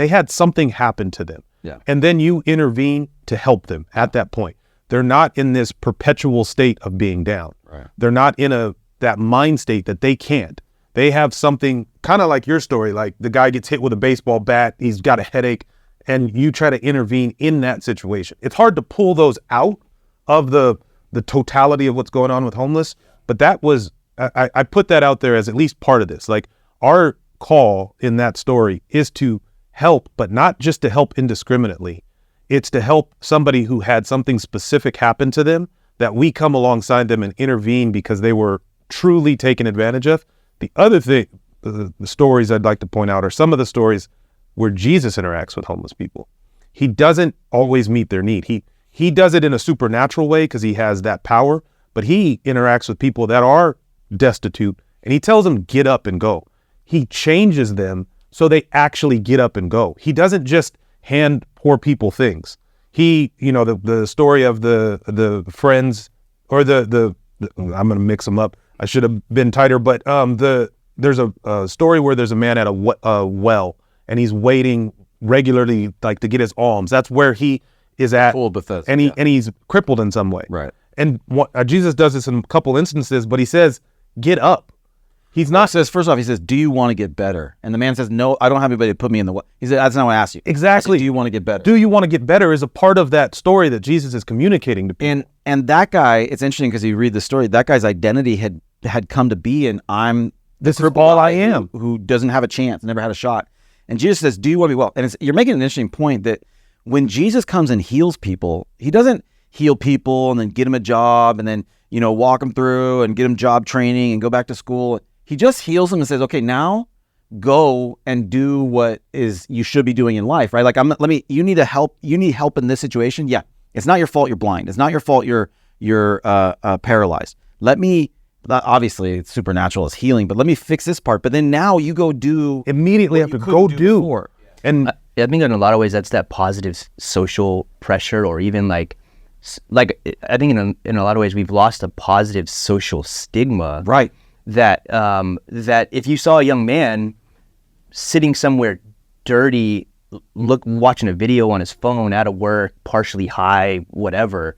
had something happen to them. Yeah. And then you intervene to help them at that point. They're not in this perpetual state of being down. Right. They're not in that mind state that they can't. They have something kind of like your story, like the guy gets hit with a baseball bat, he's got a headache, and you try to intervene in that situation. It's hard to pull those out of the totality of what's going on with homeless, but that was, I put that out there as at least part of this. Like our call in that story is to help, but not just to help indiscriminately. It's to help somebody who had something specific happen to them, that we come alongside them and intervene because they were truly taken advantage of. The other thing, the stories I'd like to point out are some of the stories where Jesus interacts with homeless people. He doesn't always meet their need. He does it in a supernatural way because he has that power, but he interacts with people that are destitute, and he tells them, get up and go. He changes them so they actually get up and go. He doesn't just hand poor people things. The story of the friends, or I'm going to mix them up. I should have been tighter, but there's a story where there's a man at a well, and he's waiting regularly, like to get his alms. That's where he is at, Bethesda, and he's crippled in some way. Right. And Jesus does this in a couple instances, but he says, "Get up." He's not. First off, he says, "Do you want to get better?" And the man says, "No, I don't have anybody to put me in the well." He said, "That's not what I asked you." Exactly. Do you want to get better? Do you want to get better is a part of that story that Jesus is communicating to people. And that guy, it's interesting because you read the story. That guy's identity had come to be, and this is all I am, who doesn't have a chance, never had a shot. And Jesus says, "Do you want to be well?" And you're making an interesting point that when Jesus comes and heals people, he doesn't heal people and then get them a job and then, you know, walk them through and get them job training and go back to school. He just heals them and says, okay, now go and do what is you should be doing in life, right? Like, you need help in this situation. Yeah. It's not your fault you're blind. It's not your fault you're paralyzed. Obviously it's supernatural, it's healing, but let me fix this part. But then now you go do Immediately have to go do. Before. And I think in a lot of ways that's that positive social pressure, or even like I think in a lot of ways we've lost a positive social stigma, right? That if you saw a young man sitting somewhere dirty, watching a video on his phone, out of work, partially high, whatever,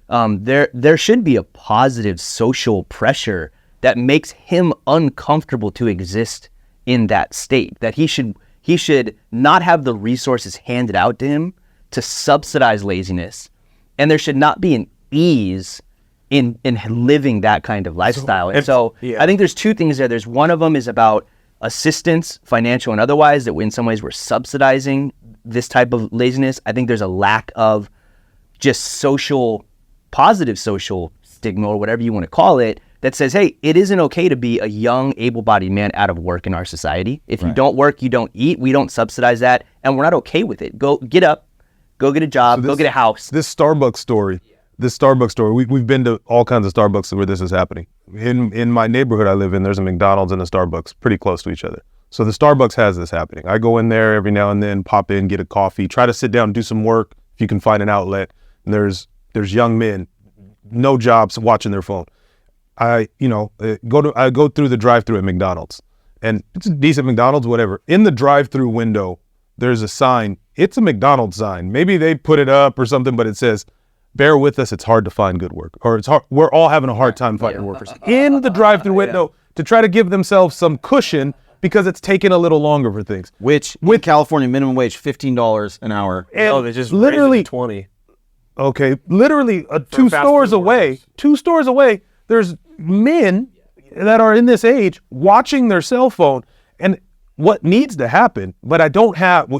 there should be a positive social pressure that makes him uncomfortable to exist in that state. That he should not have the resources handed out to him to subsidize laziness, and there should not be an ease in living that kind of lifestyle. I think there's two things there. There's one of them is about assistance, financial and otherwise, that in some ways we're subsidizing this type of laziness. I think there's a lack of just positive social stigma, or whatever you want to call it, that says, hey, it isn't okay to be a young, able-bodied man out of work in our society. If you don't work, you don't eat. We don't subsidize that, and we're not okay with it. Go get up, go get a job, go get a house. This Starbucks story, we've been to all kinds of Starbucks where this is happening. In my neighborhood I live in, there's a McDonald's and a Starbucks pretty close to each other. So the Starbucks has this happening. I go in there every now and then, pop in, get a coffee, try to sit down, do some work if you can find an outlet. And there's young men, no jobs, watching their phone. I go through the drive-through at McDonald's, and it's a decent McDonald's, whatever. In the drive-through window, there's a sign. It's a McDonald's sign. Maybe they put it up or something, but it says, "Bear with us. It's hard to find good work," or "It's hard. We're all having a hard time finding workers." In the drive-through window to try to give themselves some cushion because it's taking a little longer for things. Which with California minimum wage, $15 an hour. And they just literally raised it to 20. Okay, literally two stores away, there's men that are in this age watching their cell phone. And what needs to happen, but I don't have,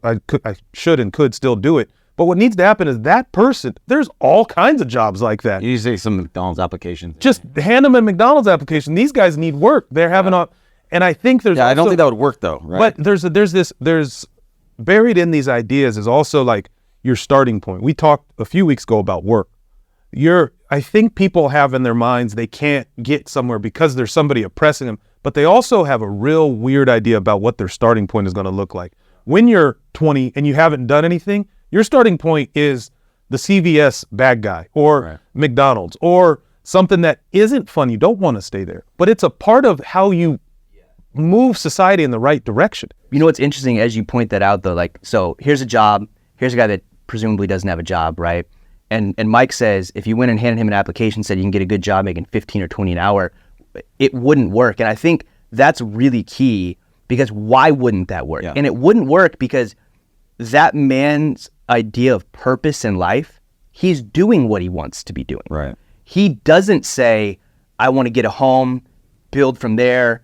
I should and could still do it, but what needs to happen is that person, there's all kinds of jobs like that. You say some McDonald's applications. Just hand them a McDonald's application. These guys need work. They're having and I think there's I don't think that would work though, right? But there's buried in these ideas is also like your starting point. We talked a few weeks ago about work. I think people have in their minds they can't get somewhere because there's somebody oppressing them, but they also have a real weird idea about what their starting point is going to look like. When you're 20 and you haven't done anything, your starting point is the CVS bad guy or McDonald's or something that isn't fun. You don't want to stay there, but it's a part of how you move society in the right direction. You know what's interesting as you point that out though, like, so here's a job, here's a guy that presumably doesn't have a job, right? And Mike says if you went and handed him an application, said you can get a good job making 15 or 20 an hour, it wouldn't work. And I think that's really key, because why wouldn't that work? Yeah. And it wouldn't work because that man's idea of purpose in life, he's doing what he wants to be doing. Right. He doesn't say, I want to get a home, build from there,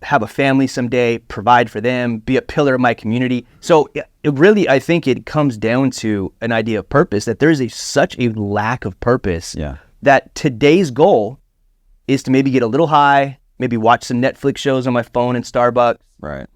have a family someday, provide for them, be a pillar of my community. So it really, I think it comes down to an idea of purpose, that there's such a lack of purpose that today's goal is to maybe get a little high, maybe watch some Netflix shows on my phone in Starbucks. Right.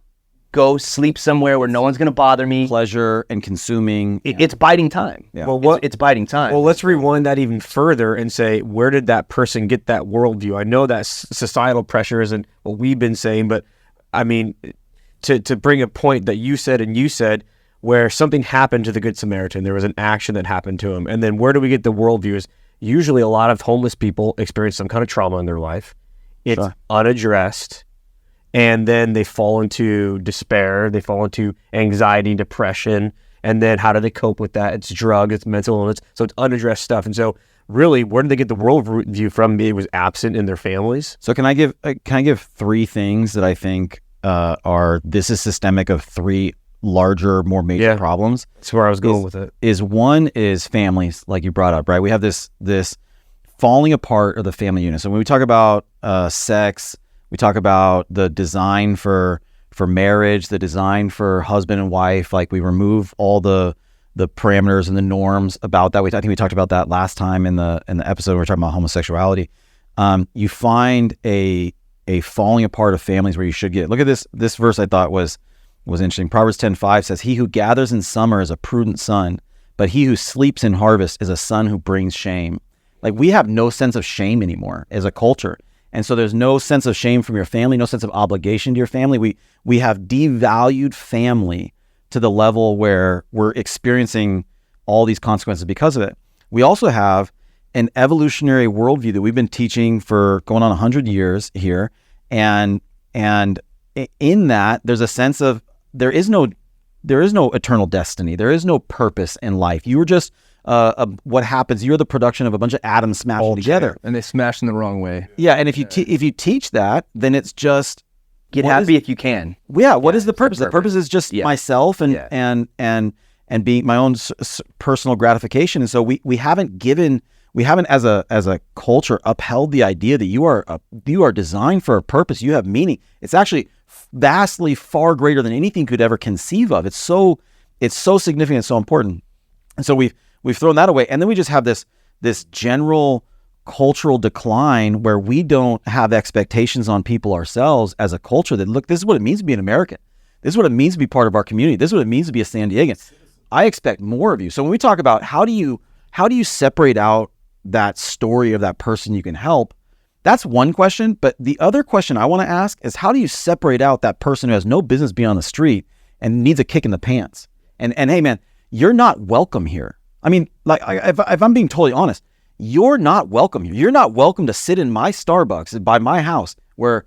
Go sleep somewhere where no one's going to bother me. Pleasure and consuming. It's biding time. Yeah. Well, it's biding time. Well, let's rewind that even further and say, where did that person get that worldview? I know that societal pressure isn't what we've been saying, but I mean, to bring a point that you said, where something happened to the Good Samaritan, there was an action that happened to him. And then where do we get the worldview? Is usually a lot of homeless people experience some kind of trauma in their life. It's unaddressed. And then they fall into despair, they fall into anxiety, depression, and then how do they cope with that? It's drug, it's mental illness, so it's unaddressed stuff. And so really, where did they get the worldview from? It was absent in their families. So can I give three things that I think this is systemic of three larger, more major problems? That's where I was going with it. One is families, like you brought up, right? We have this falling apart of the family unit. So when we talk about sex, we talk about the design for marriage, the design for husband and wife, like we remove all the parameters and the norms about that. I think we talked about that last time in the episode we were talking about homosexuality. You find a falling apart of families where you should get. Look at this verse I thought was interesting. Proverbs 10:5 says, "He who gathers in summer is a prudent son, but he who sleeps in harvest is a son who brings shame." Like, we have no sense of shame anymore as a culture. And so there's no sense of shame from your family, no sense of obligation to your family. We have devalued family to the level where we're experiencing all these consequences because of it. We also have an evolutionary worldview that we've been teaching for going on 100 years here. And in that, there's a sense of there is no eternal destiny. There is no purpose in life. You were just what happens. You're the production of a bunch of atoms smashing together, and they smash in the wrong way. Yeah, and if you teach that, then it's just get happy if you can. Yeah, what is the purpose? The purpose is just myself and being my own personal gratification. And so we haven't as a culture upheld the idea that you are designed for a purpose. You have meaning. It's actually vastly far greater than anything could ever conceive of. It's so significant, so important. And so we've thrown that away. And then we just have this general cultural decline where we don't have expectations on people ourselves as a culture that, look, this is what it means to be an American. This is what it means to be part of our community. This is what it means to be a San Diegan. I expect more of you. So when we talk about how do you separate out that story of that person you can help, that's one question. But the other question I want to ask is, how do you separate out that person who has no business being on the street and needs a kick in the pants? And hey, man, you're not welcome here. I mean, like, if I'm being totally honest, you're not welcome here. You're not welcome to sit in my Starbucks by my house where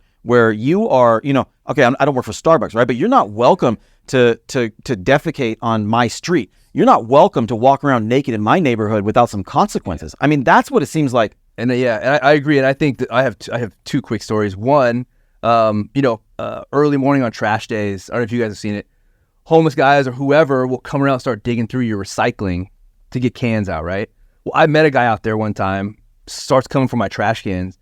you are, okay, I don't work for Starbucks, right? But you're not welcome to defecate on my street. You're not welcome to walk around naked in my neighborhood without some consequences. I mean, that's what it seems like. And I agree. And I think that I have two quick stories. One, early morning on trash days, I don't know if you guys have seen it, homeless guys or whoever will come around and start digging through your recycling to get cans out, right? Well, I met a guy out there one time, starts coming for my trash cans,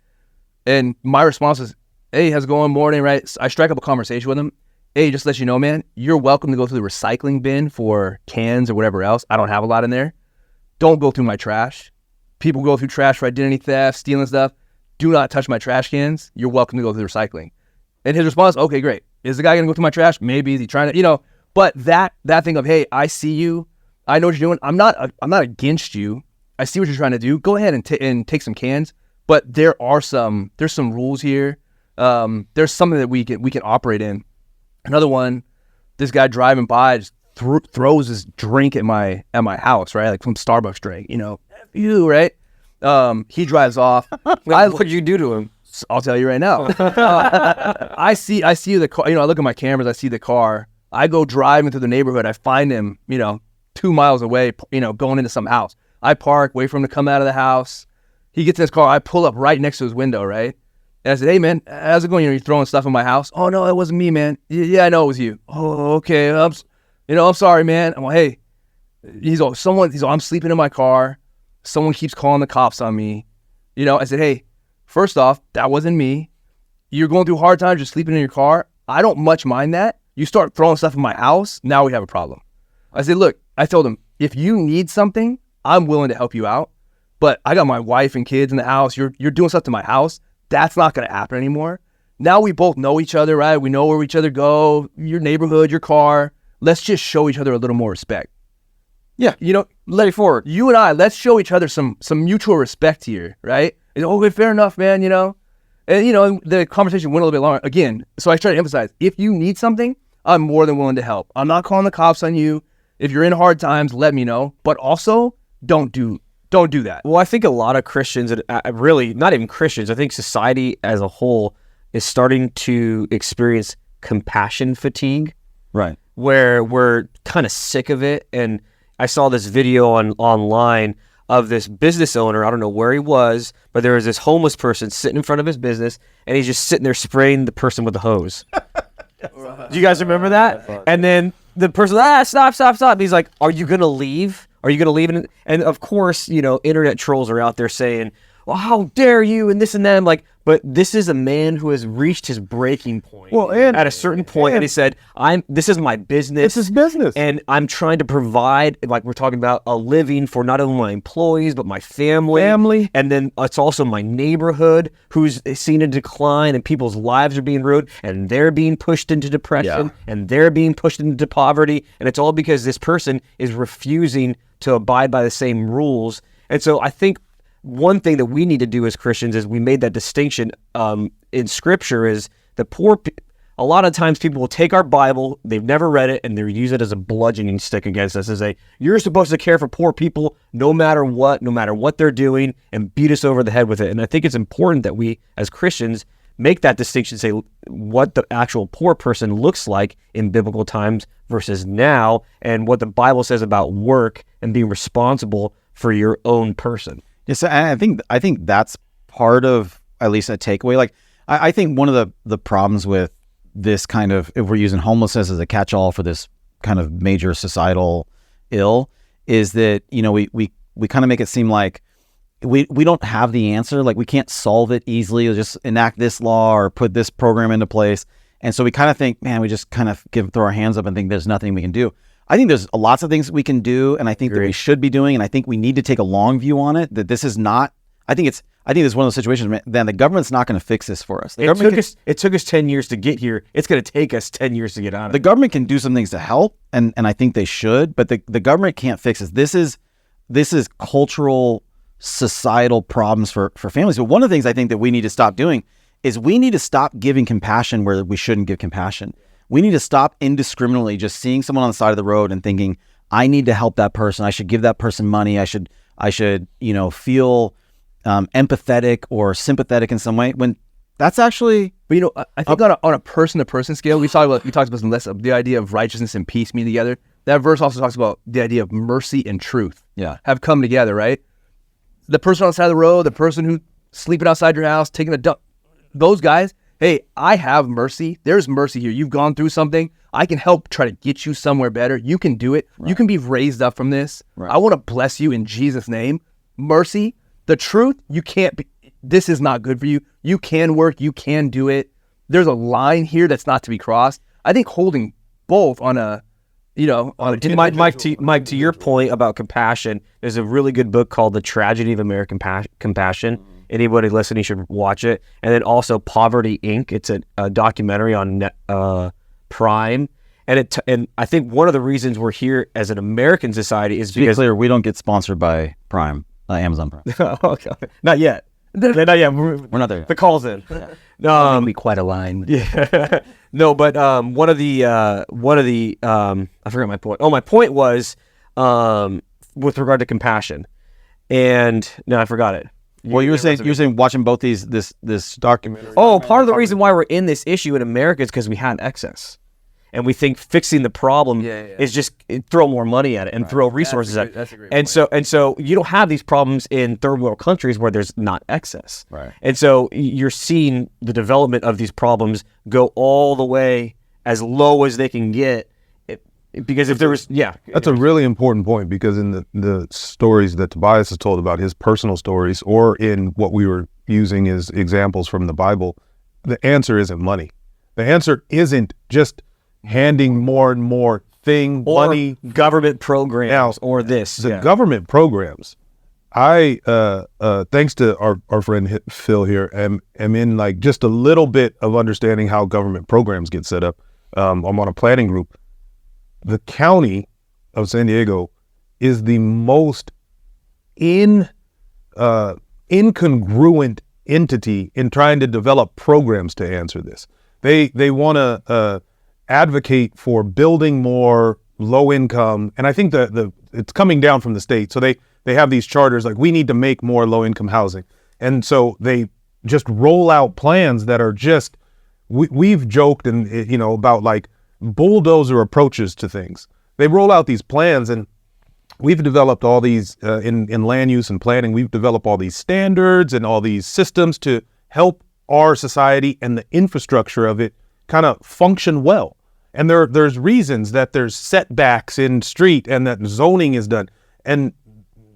and my response is, "Hey, how's it going? Morning," right? So I strike up a conversation with him. "Hey, just to let you know, man, you're welcome to go through the recycling bin for cans or whatever else. I don't have a lot in there. Don't go through my trash. People go through trash for identity theft, stealing stuff. Do not touch my trash cans. You're welcome to go through the recycling." And his response, "Okay, great. Is the guy going to go through my trash? Maybe. Is he trying to, but that thing of, hey, I see you. I know what you're doing. I'm not against you. I see what you're trying to do. Go ahead and take some cans. But there's some rules here. There's something that we can operate in." Another one, this guy driving by just throws his drink at my house, right? Like from Starbucks drink, you, right? He drives off. What'd you do to him? I'll tell you right now. I see the car. I look at my cameras. I see the car. I go driving through the neighborhood. I find him, 2 miles away, going into some house. I park, wait for him to come out of the house. He gets in his car. I pull up right next to his window, right? And I said, "Hey, man, how's it going? You're throwing stuff in my house?" "Oh, no, it wasn't me, man." "Yeah, I know it was you." "Oh, okay. I'm sorry, man." I'm like, "Hey," I'm sleeping in my car. Someone keeps calling the cops on me. I said, "Hey, first off, that wasn't me. You're going through hard times. You're sleeping in your car. I don't much mind that. You start throwing stuff in my house, now we have a problem." I said, "Look," I told him, "if you need something, I'm willing to help you out. But I got my wife and kids in the house. You're doing stuff to my house. That's not going to happen anymore. Now we both know each other, right? We know where each other go, your neighborhood, your car. Let's just show each other a little more respect." Yeah, let it forward. You and I, let's show each other some mutual respect here, right? And, "Okay, fair enough, man, And, the conversation went a little bit longer. Again, so I try to emphasize, if you need something, I'm more than willing to help. I'm not calling the cops on you. If you're in hard times, let me know. But also, don't do that. Well, I think a lot of Christians, really not even Christians, I think society as a whole is starting to experience compassion fatigue. Right. Where we're kind of sick of it. And I saw this video online of this business owner. I don't know where he was, but there was this homeless person sitting in front of his business, and he's just sitting there spraying the person with the hose. Do you guys remember that? And then the person, stop. He's like, "Are you going to leave? Are you going to leave?" And of course, internet trolls are out there saying, "Well, how dare you?" and this and that. I'm like, But this is a man who has reached his breaking point. Well, and at a certain point, and he said, this is my business. It's his business. And I'm trying to provide, like we're talking about, a living for not only my employees, but my family. And then it's also my neighborhood who's seen a decline and people's lives are being ruined and they're being pushed into depression and they're being pushed into poverty. And it's all because this person is refusing to abide by the same rules. And so I think one thing that we need to do as Christians is we made that distinction in Scripture is the poor. A lot of times people will take our Bible, they've never read it, and they use it as a bludgeoning stick against us and say, you're supposed to care for poor people no matter what they're doing, and beat us over the head with it. And I think it's important that we as Christians make that distinction, say what the actual poor person looks like in biblical times versus now, and what the Bible says about work and being responsible for your own person. Yes, I think that's part of at least a takeaway. Like, I think one of the problems with this kind of, if we're using homelessness as a catch-all for this kind of major societal ill, is that, you know, we kind of make it seem like we don't have the answer. Like, we can't solve it easily. We'll just enact this law or put this program into place. And so we kind of think, man, we just kind of throw our hands up and think there's nothing we can do. I think there's lots of things that we can do, and I think that we should be doing, and I think we need to take a long view on it, that this is not, I think it's one of those situations, man, then the government's not going to fix this for us. It took us 10 years to get here. It's going to take us 10 years to get out of it. The government can do some things to help, and I think they should, but the government can't fix this. This is cultural, societal problems for families. But one of the things I think that we need to stop doing is we need to stop giving compassion where we shouldn't give compassion. We need to stop indiscriminately just seeing someone on the side of the road and thinking, I need to help that person. I should give that person money. I should, feel empathetic or sympathetic in some way, when that's actually. But I think on a person-to-person scale, we talked about some less of the idea of righteousness and peace being together. That verse also talks about the idea of mercy and truth have come together, right? The person on the side of the road, the person who's sleeping outside your house, taking a dump, those guys. Hey, I have mercy. There's mercy here. You've gone through something. I can help try to get you somewhere better. You can do it. Right. You can be raised up from this. Right. I want to bless you in Jesus' name. Mercy. The truth, you can't be. This is not good for you. You can work. You can do it. There's a line here that's not to be crossed. I think holding both on a, Mike, to your point about compassion, there's a really good book called The Tragedy of American Compassion. Anybody listening should watch it. And then also Poverty Inc. It's a documentary on Prime. And I think one of the reasons we're here as an American society is because... To be clear, we don't get sponsored by Prime, Amazon Prime. Okay. Not yet. Not yet. We're not there yet. The call's in. I think we quite align. Yeah. No, but one of the I forgot my point. Oh, my point was with regard to compassion. And no, I forgot it. Well, you were saying watching both this documentary. Oh, part of the reason why we're in this issue in America is because we had excess, and we think fixing the problem is just throw more money at it and throw resources at it. That's a great point. So you don't have these problems in third world countries where there's not excess. Right. And so you're seeing the development of these problems go all the way as low as they can get. Because if there was, that's a really important point, because in the stories that Tobias has told about his personal stories, or in what we were using as examples from the Bible, the answer isn't money. The answer isn't just handing more and more money, government programs, now, or this. The government programs. I, thanks to our friend Phil here, am in like just a little bit of understanding how government programs get set up. I'm on a planning group. The county of San Diego is the most incongruent entity in trying to develop programs to answer this. They want to advocate for building more low income, and I think it's coming down from the state. So they have these charters like, we need to make more low income housing, and so they just roll out plans that are just we've joked about like bulldozer approaches to things. They roll out these plans, and we've developed all these in land use and planning. We've developed all these standards and all these systems to help our society and the infrastructure of it kind of function well. And there's reasons that there's setbacks in street and that zoning is done. And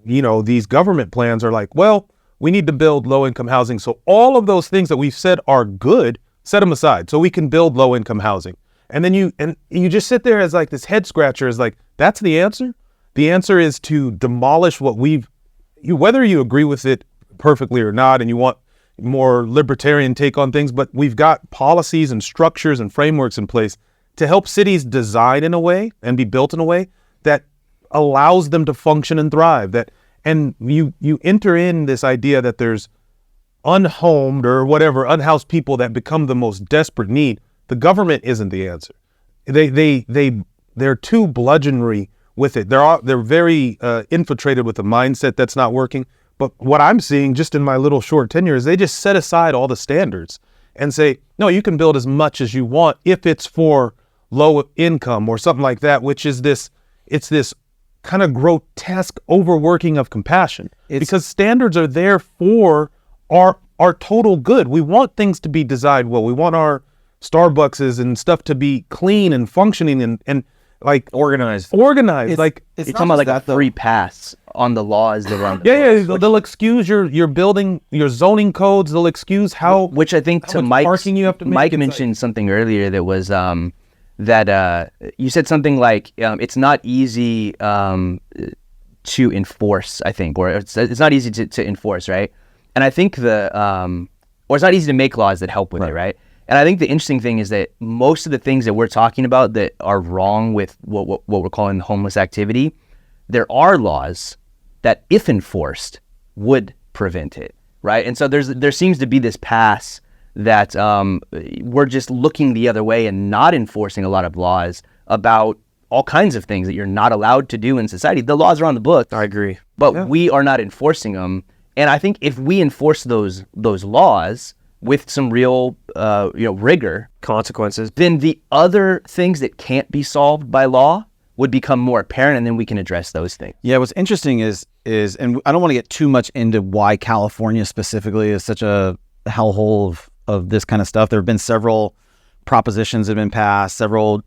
these government plans are like, well, we need to build low-income housing. So all of those things that we've said are good, set them aside so we can build low-income housing. And then you just sit there as like this head scratcher is like, that's the answer? The answer is to demolish what whether you agree with it perfectly or not, and you want more libertarian take on things, but we've got policies and structures and frameworks in place to help cities design in a way and be built in a way that allows them to function and thrive. And you enter in this idea that there's unhomed or whatever, unhoused people that become the most desperate need. The government isn't the answer. They're too bludgeonery with it. They're very infiltrated with a mindset that's not working. But what I'm seeing just in my little short tenure is they just set aside all the standards and say, no, you can build as much as you want if it's for low income or something like that, which is this kind of grotesque overworking of compassion. Because standards are there for our total good. We want things to be designed well. We want our Starbuckses and stuff to be clean and functioning and like organized. Like It's talking about like a free pass on the laws that are on the yeah, books, they'll excuse your building, your zoning codes. They'll excuse which I think to much parking you have to make. Mike It's mentioned something earlier that was that you said something like it's not easy to enforce, I think, or it's not easy to enforce, right? And I think or it's not easy to make laws that help with it, right? And I think the interesting thing is that most of the things that we're talking about that are wrong with what we're calling homeless activity, there are laws that, if enforced, would prevent it, right? And so there seems to be this pass that we're just looking the other way and not enforcing a lot of laws about all kinds of things that you're not allowed to do in society. The laws are on the books. I agree. But we are not enforcing them. And I think if we enforce those laws with some real rigor, Consequences. then the other things that can't be solved by law would become more apparent, and then we can address those things. Yeah, what's interesting is, and I don't want to get too much into why California specifically is such a hellhole of this kind of stuff. There have been several propositions that have been passed, several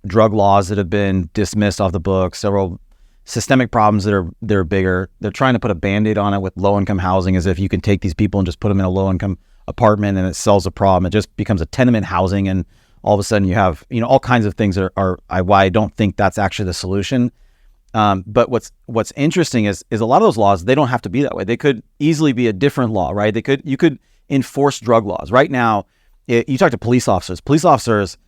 drug laws that have been dismissed off the books, several systemic problems that are bigger. They're trying to put a Band-Aid on it with low-income housing, as if you can take these people and just put them in a low-income apartment and it solves a problem. It just becomes a tenement housing, and all of a sudden you have all kinds of things that are why I don't think that's actually the solution. But what's interesting is a lot of those laws, they don't have to be that way. They could easily be a different law, right? You could enforce drug laws. Right now, you talk to police officers. Police officers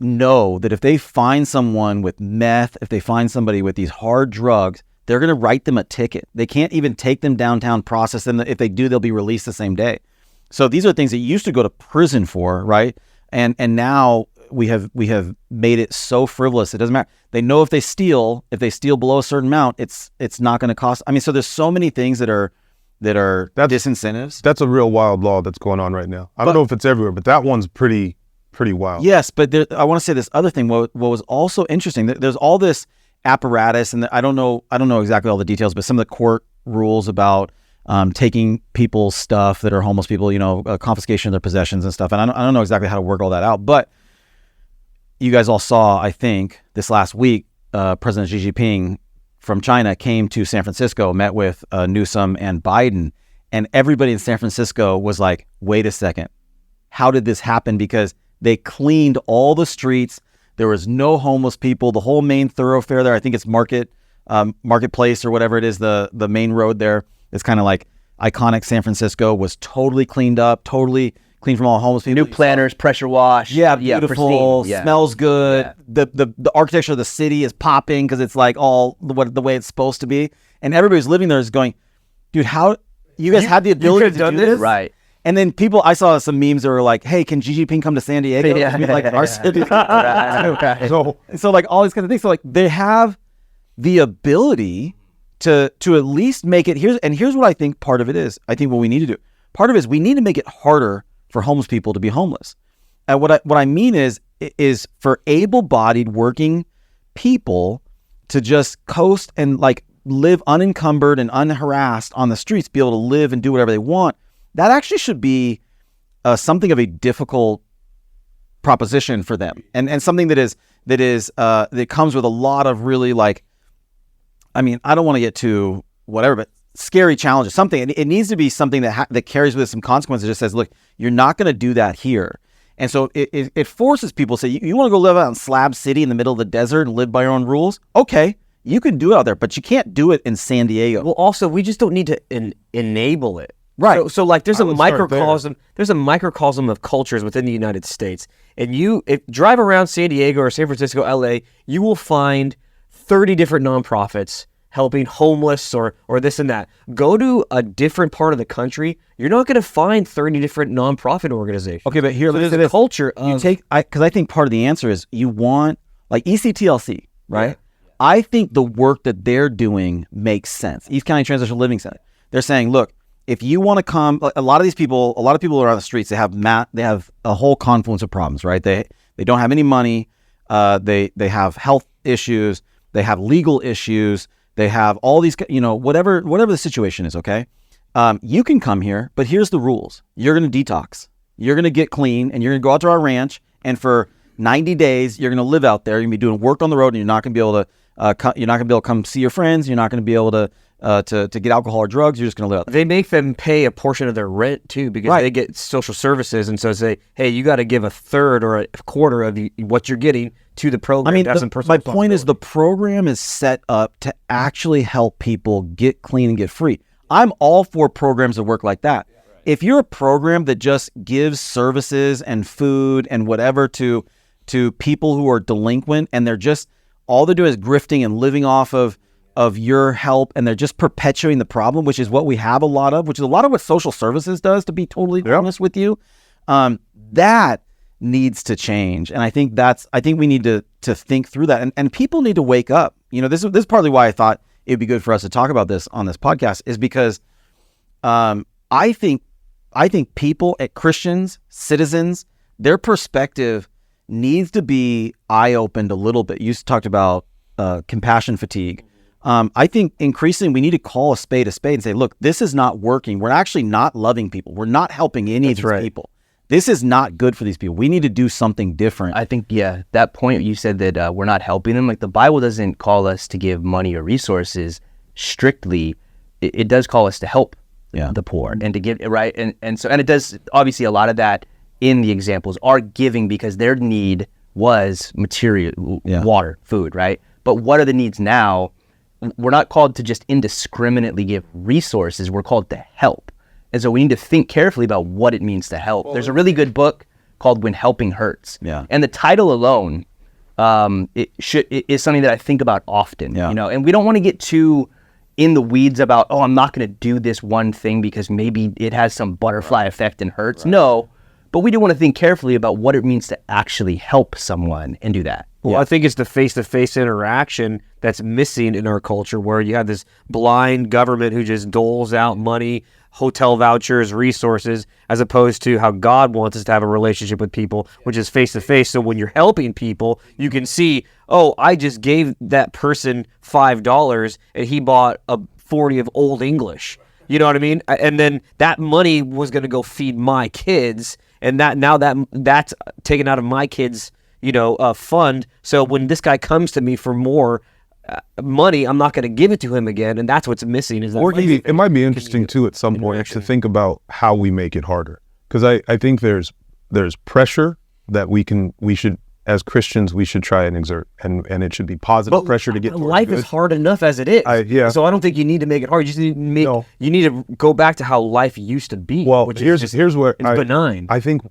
know that if they find someone with meth, if they find somebody with these hard drugs, they're going to write them a ticket. They can't even take them downtown, process them. If they do, they'll be released the same day. So these are things that you used to go to prison for, right? And now we have made it so frivolous. It doesn't matter. They know if they steal below a certain amount, it's not going to cost. I mean, so there's so many things that are disincentives. That's a real wild law that's going on right now. I don't know if it's everywhere, but that one's pretty wild. Yes, but I want to say this other thing. What was also interesting, there's all this apparatus, and I don't know exactly all the details, but some of the court rules about taking people's stuff that are homeless people, confiscation of their possessions and stuff. And I don't know exactly how to work all that out, but you guys all saw, I think, this last week, President Xi Jinping from China came to San Francisco, met with Newsom and Biden, and everybody in San Francisco was like, wait a second, how did this happen? Because they cleaned all the streets. There was no homeless people. The whole main thoroughfare there, I think it's Marketplace or whatever it is, the main road there. It's kind of like iconic San Francisco, was totally cleaned up, totally clean from all homeless people. New planters, pressure wash. Yeah, beautiful, pristine. smells good. Yeah. The architecture of the city is popping because it's like all the way it's supposed to be. And everybody's living there is going, dude, how you guys had the ability to do this? Right. And then I saw some memes that were like, hey, can Xi Jinping come to San Diego? Yeah. Like our city. Right. So like all these kinds of things. So like they have the ability to at least make it here's what I think part of it is. I think what we need to do. Part of it is we need to make it harder for homeless people to be homeless. And what I mean is for able-bodied working people to just coast and like live unencumbered and unharassed on the streets, be able to live and do whatever they want. That actually should be something of a difficult proposition for them, and something that comes with a lot of really like, I mean, I don't want to get too whatever, but scary challenges, something. It needs to be something that carries with it some consequences. It just says, look, you're not going to do that here. And so it forces people to say, you want to go live out in Slab City in the middle of the desert and live by your own rules? Okay, you can do it out there, but you can't do it in San Diego. Well, also, we just don't need to enable it. Right. So like there's I a would start microcosm of cultures within the United States. And if drive around San Diego or San Francisco, LA, you will find 30 different nonprofits helping homeless or this and that. Go to a different part of the country, you're not going to find 30 different nonprofit organizations. Okay, but here, there's a culture of... because I think part of the answer is you want, like ECTLC, right? Yeah. I think the work that they're doing makes sense. East County Transitional Living Center. They're saying, look, if you want to come, a lot of people are on the streets. They have a whole confluence of problems, right? They don't have any money. They have health issues. They have legal issues. They have all these, whatever the situation is. Okay, you can come here, but here's the rules. You're going to detox. You're going to get clean, and you're going to go out to our ranch. And for 90 days, you're going to live out there. You're going to be doing work on the road, and you're not going to be able to come see your friends. You're not going to be able to get alcohol or drugs. You're just going to live out there. They make them pay a portion of their rent too, because Right. they get social services, and so say, hey, you got to give a third or a quarter of what you're getting to the program. I mean, That's some personal my point is the program is set up to actually help people get clean and get free. I'm all for programs that work like that. If you're a program that just gives services and food and whatever to people who are delinquent, and all they're doing is grifting and living off of your help, and they're just perpetuating the problem, which is what we have a lot of, which is a lot of what social services does, to be totally honest with you. That needs to change. And I think we need to think through that. And people need to wake up. This is partly why I thought it'd be good for us to talk about this on this podcast, is because I think people, Christians, citizens, their perspective needs to be eye-opened a little bit. You talked about compassion fatigue. I think increasingly we need to call a spade and say, look, this is not working. We're actually not loving people. We're not helping any of these people. This is not good for these people. We need to do something different. I think, that point you said that we're not helping them. Like, the Bible doesn't call us to give money or resources strictly. It does call us to help the poor and to give, right? And it does, obviously, a lot of that in the examples are giving because their need was material, water, food, right? But what are the needs now? We're not called to just indiscriminately give resources. We're called to help. And so we need to think carefully about what it means to help. There's a really good book called When Helping Hurts. Yeah. And the title alone is something that I think about often. Yeah. And we don't want to get too in the weeds about, I'm not going to do this one thing because maybe it has some butterfly effect and hurts. Right. No, but we do want to think carefully about what it means to actually help someone and do that. Well, I think it's the face-to-face interaction that's missing in our culture, where you have this blind government who just doles out money, hotel vouchers, resources, as opposed to how God wants us to have a relationship with people, which is face-to-face. So when you're helping people, you can see, I just gave that person $5 and he bought a 40 of Old English. You know what I mean? And then that money was going to go feed my kids, and that's taken out of my kids' fund. So when this guy comes to me for more money, I'm not going to give it to him again, and that's what's missing. Is that it might be interesting too at some point to think about how we make it harder, because I think there's pressure that we should, as Christians, we should try and exert, and it should be positive pressure to get towards life good. is hard enough as it is. So I don't think you need to make it hard. You just need to you need to go back to how life used to be. Well, which here's where it's benign. I think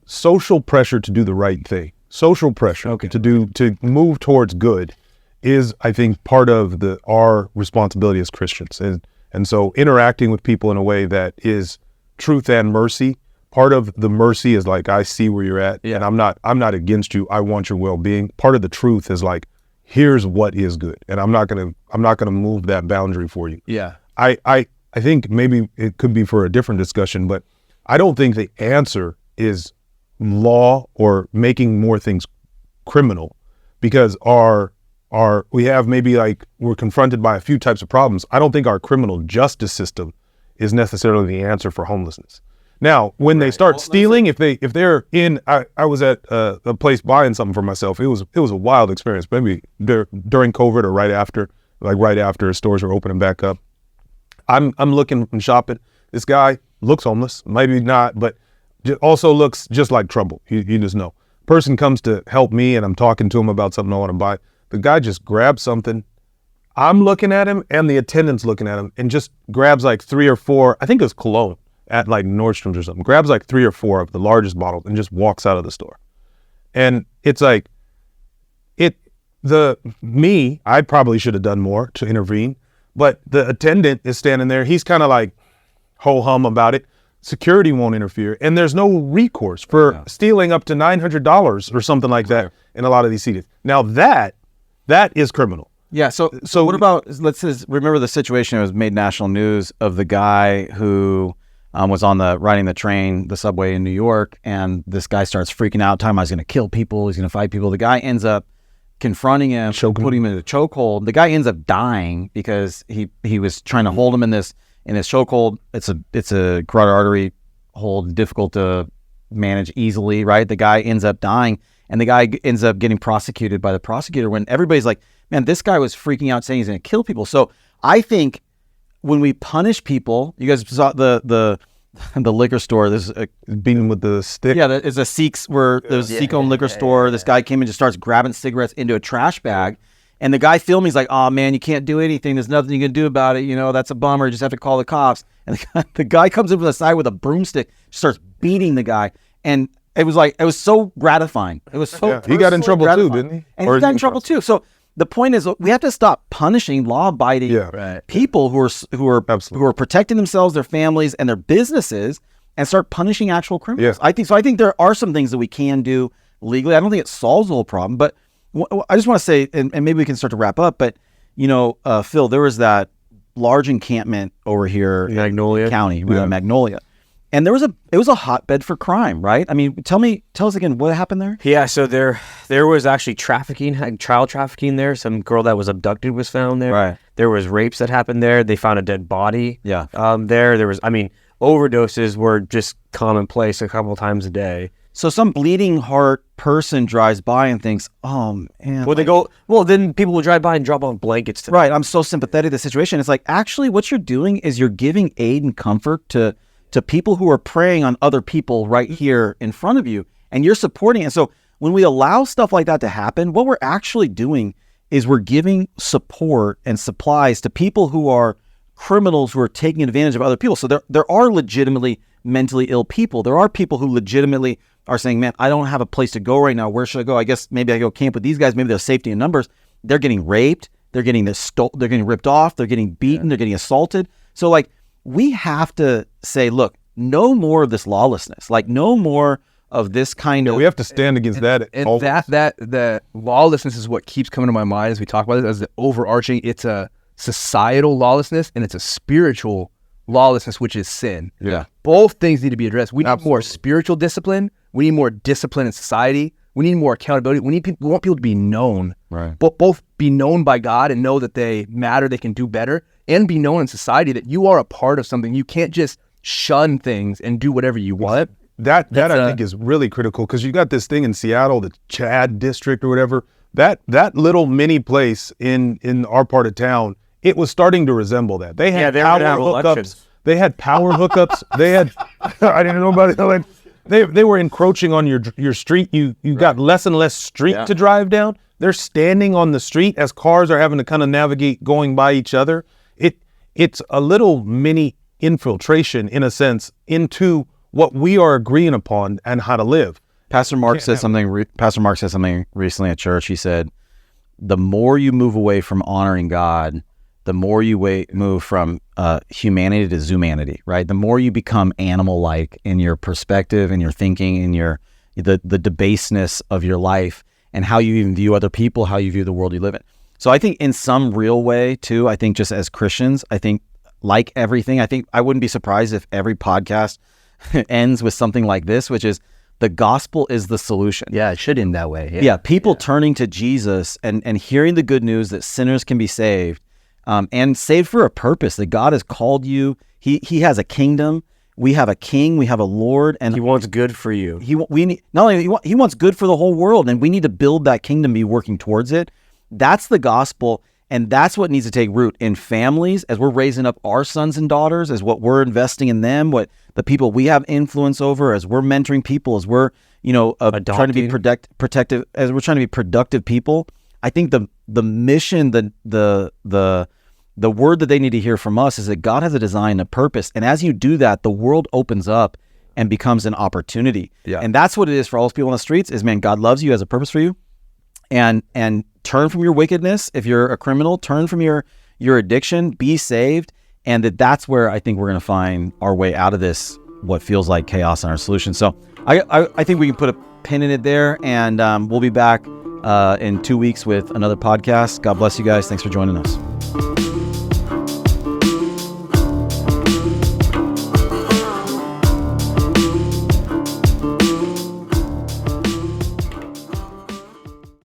social pressure to do the right thing, social pressure to move towards good, is, I think, part of our responsibility as Christians. And so interacting with people in a way that is truth and mercy. Part of the mercy is like, I see where you're at, and I'm not against you. I want your well-being. Part of the truth is like, here's what is good, and I'm not gonna move that boundary for you. Yeah. I think maybe it could be for a different discussion, but I don't think the answer is law or making more things criminal, because we have maybe, like, we're confronted by a few types of problems. I don't think our criminal justice system is necessarily the answer for homelessness. Now, when they start stealing, if they're in, I was at a place buying something for myself. It was a wild experience. Maybe during COVID or right after stores were opening back up. I'm looking and shopping. This guy looks homeless, maybe not, but also looks just like trouble. You just know. Person comes to help me, and I'm talking to him about something I want to buy. The guy just grabs something. I'm looking at him, and the attendant's looking at him, and just grabs like 3 or 4. I think it was cologne at like Nordstrom's or something. Grabs like 3 or 4 of the largest bottles and just walks out of the store. And it's like, I probably should have done more to intervene, but the attendant is standing there. He's kind of like ho-hum about it. Security won't interfere, and there's no recourse for stealing up to $900 or something like that in a lot of these cities. Now that is criminal. Yeah. So what about, let's just remember the situation that was made national news of the guy who was riding the train, the subway in New York, and this guy starts freaking out, talking about he's going to kill people, he's going to fight people. The guy ends up confronting him, putting him in a chokehold. The guy ends up dying because he was trying to hold him in this chokehold. It's a carotid artery hold, difficult to manage easily, right? The guy ends up dying, and the guy ends up getting prosecuted by the prosecutor when everybody's like, man, this guy was freaking out saying he's going to kill people. So I think when we punish people, you guys saw the liquor store. There's a beating with the stick. Yeah, there's a Sikh-owned liquor store. This guy came and just starts grabbing cigarettes into a trash bag. And the guy filming, he's like, oh, man, you can't do anything. There's nothing you can do about it. You know, that's a bummer. You just have to call the cops. And the guy comes in from the side with a broomstick, starts beating the guy. And it was so gratifying. It was so he got in trouble too, didn't he? And he got in trouble too. So the point is, we have to stop punishing law-abiding people who are protecting themselves, their families, and their businesses, and start punishing actual criminals. Yeah. I think there are some things that we can do legally. I don't think it solves the whole problem, but I just want to say, and maybe we can start to wrap up, but, Phil, there was that large encampment over here in Magnolia County, Magnolia. And it was a hotbed for crime, right? I mean, tell us again, what happened there? Yeah, so there was actually child trafficking there. Some girl that was abducted was found there. Right. There was rapes that happened there. They found a dead body. Yeah. There was, overdoses were just commonplace a couple times a day. So some bleeding heart person drives by and thinks, oh, man. Then people will drive by and drop off blankets to them. Right, I'm so sympathetic to the situation. It's like, actually, what you're doing is you're giving aid and comfort to people who are preying on other people right here in front of you, and you're supporting it. And so when we allow stuff like that to happen, what we're actually doing is we're giving support and supplies to people who are criminals who are taking advantage of other people. So there are legitimately mentally ill people. There are people who legitimately are saying, man, I don't have a place to go right now. Where should I go? I guess maybe I go camp with these guys. Maybe there's safety in numbers. They're getting raped. They're getting they're getting ripped off. They're getting beaten. They're getting assaulted. So like, we have to say, look, no more of this lawlessness. Like, no more of this kind of. We have to stand against that. And the lawlessness is what keeps coming to my mind as we talk about this as the overarching. It's a societal lawlessness and it's a spiritual lawlessness, which is sin. Yeah. Both things need to be addressed. We need more spiritual discipline. We need more discipline in society. We need more accountability. We want people to be known. Right. Both be known by God and know that they matter, they can do better, and be known in society that you are a part of something. You can't just shun things and do whatever you want. That I think is really critical, because you got this thing in Seattle, the Chad district or whatever. That little mini place in our part of town, it was starting to resemble that. They had power hookups. They had power hookups. They had I didn't know about it. They were encroaching on your street. You got less and less street to drive down. They're standing on the street as cars are having to kind of navigate going by each other. It's a little mini infiltration, in a sense, into what we are agreeing upon and how to live. Pastor Mark said something recently at church. He said, the more you move away from honoring God, the more you move from humanity to zoomanity, right? The more you become animal-like in your perspective, in your thinking, in the debaseness of your life, and how you even view other people, how you view the world you live in. So I think in some real way too, I think just as Christians, I think like everything, I think I wouldn't be surprised if every podcast ends with something like this, which is the gospel is the solution. Yeah, it should end that way. Yeah, people turning to Jesus and hearing the good news that sinners can be saved, and saved for a purpose, that God has called you. He has a kingdom. We have a king. We have a Lord, and He wants good for you. He wants good for the whole world, and we need to build that kingdom, be working towards it. That's the gospel, And that's what needs to take root in families as we're raising up our sons and daughters, as what we're investing in them, what the people we have influence over, as we're mentoring people, as we're, trying to be protective, as we're trying to be productive people. I think the mission, the word that they need to hear from us is that God has a design, a purpose. And as you do that, the world opens up and becomes an opportunity. Yeah. And that's what it is for all those people on the streets is, man, God loves you, has a purpose for you. And turn from your wickedness. If you're a criminal, turn from your addiction, be saved. And that's where I think we're going to find our way out of this, what feels like chaos, and our solution. So I think we can put a pin in it there, and we'll be back in 2 weeks with another podcast. God bless you guys. Thanks for joining us.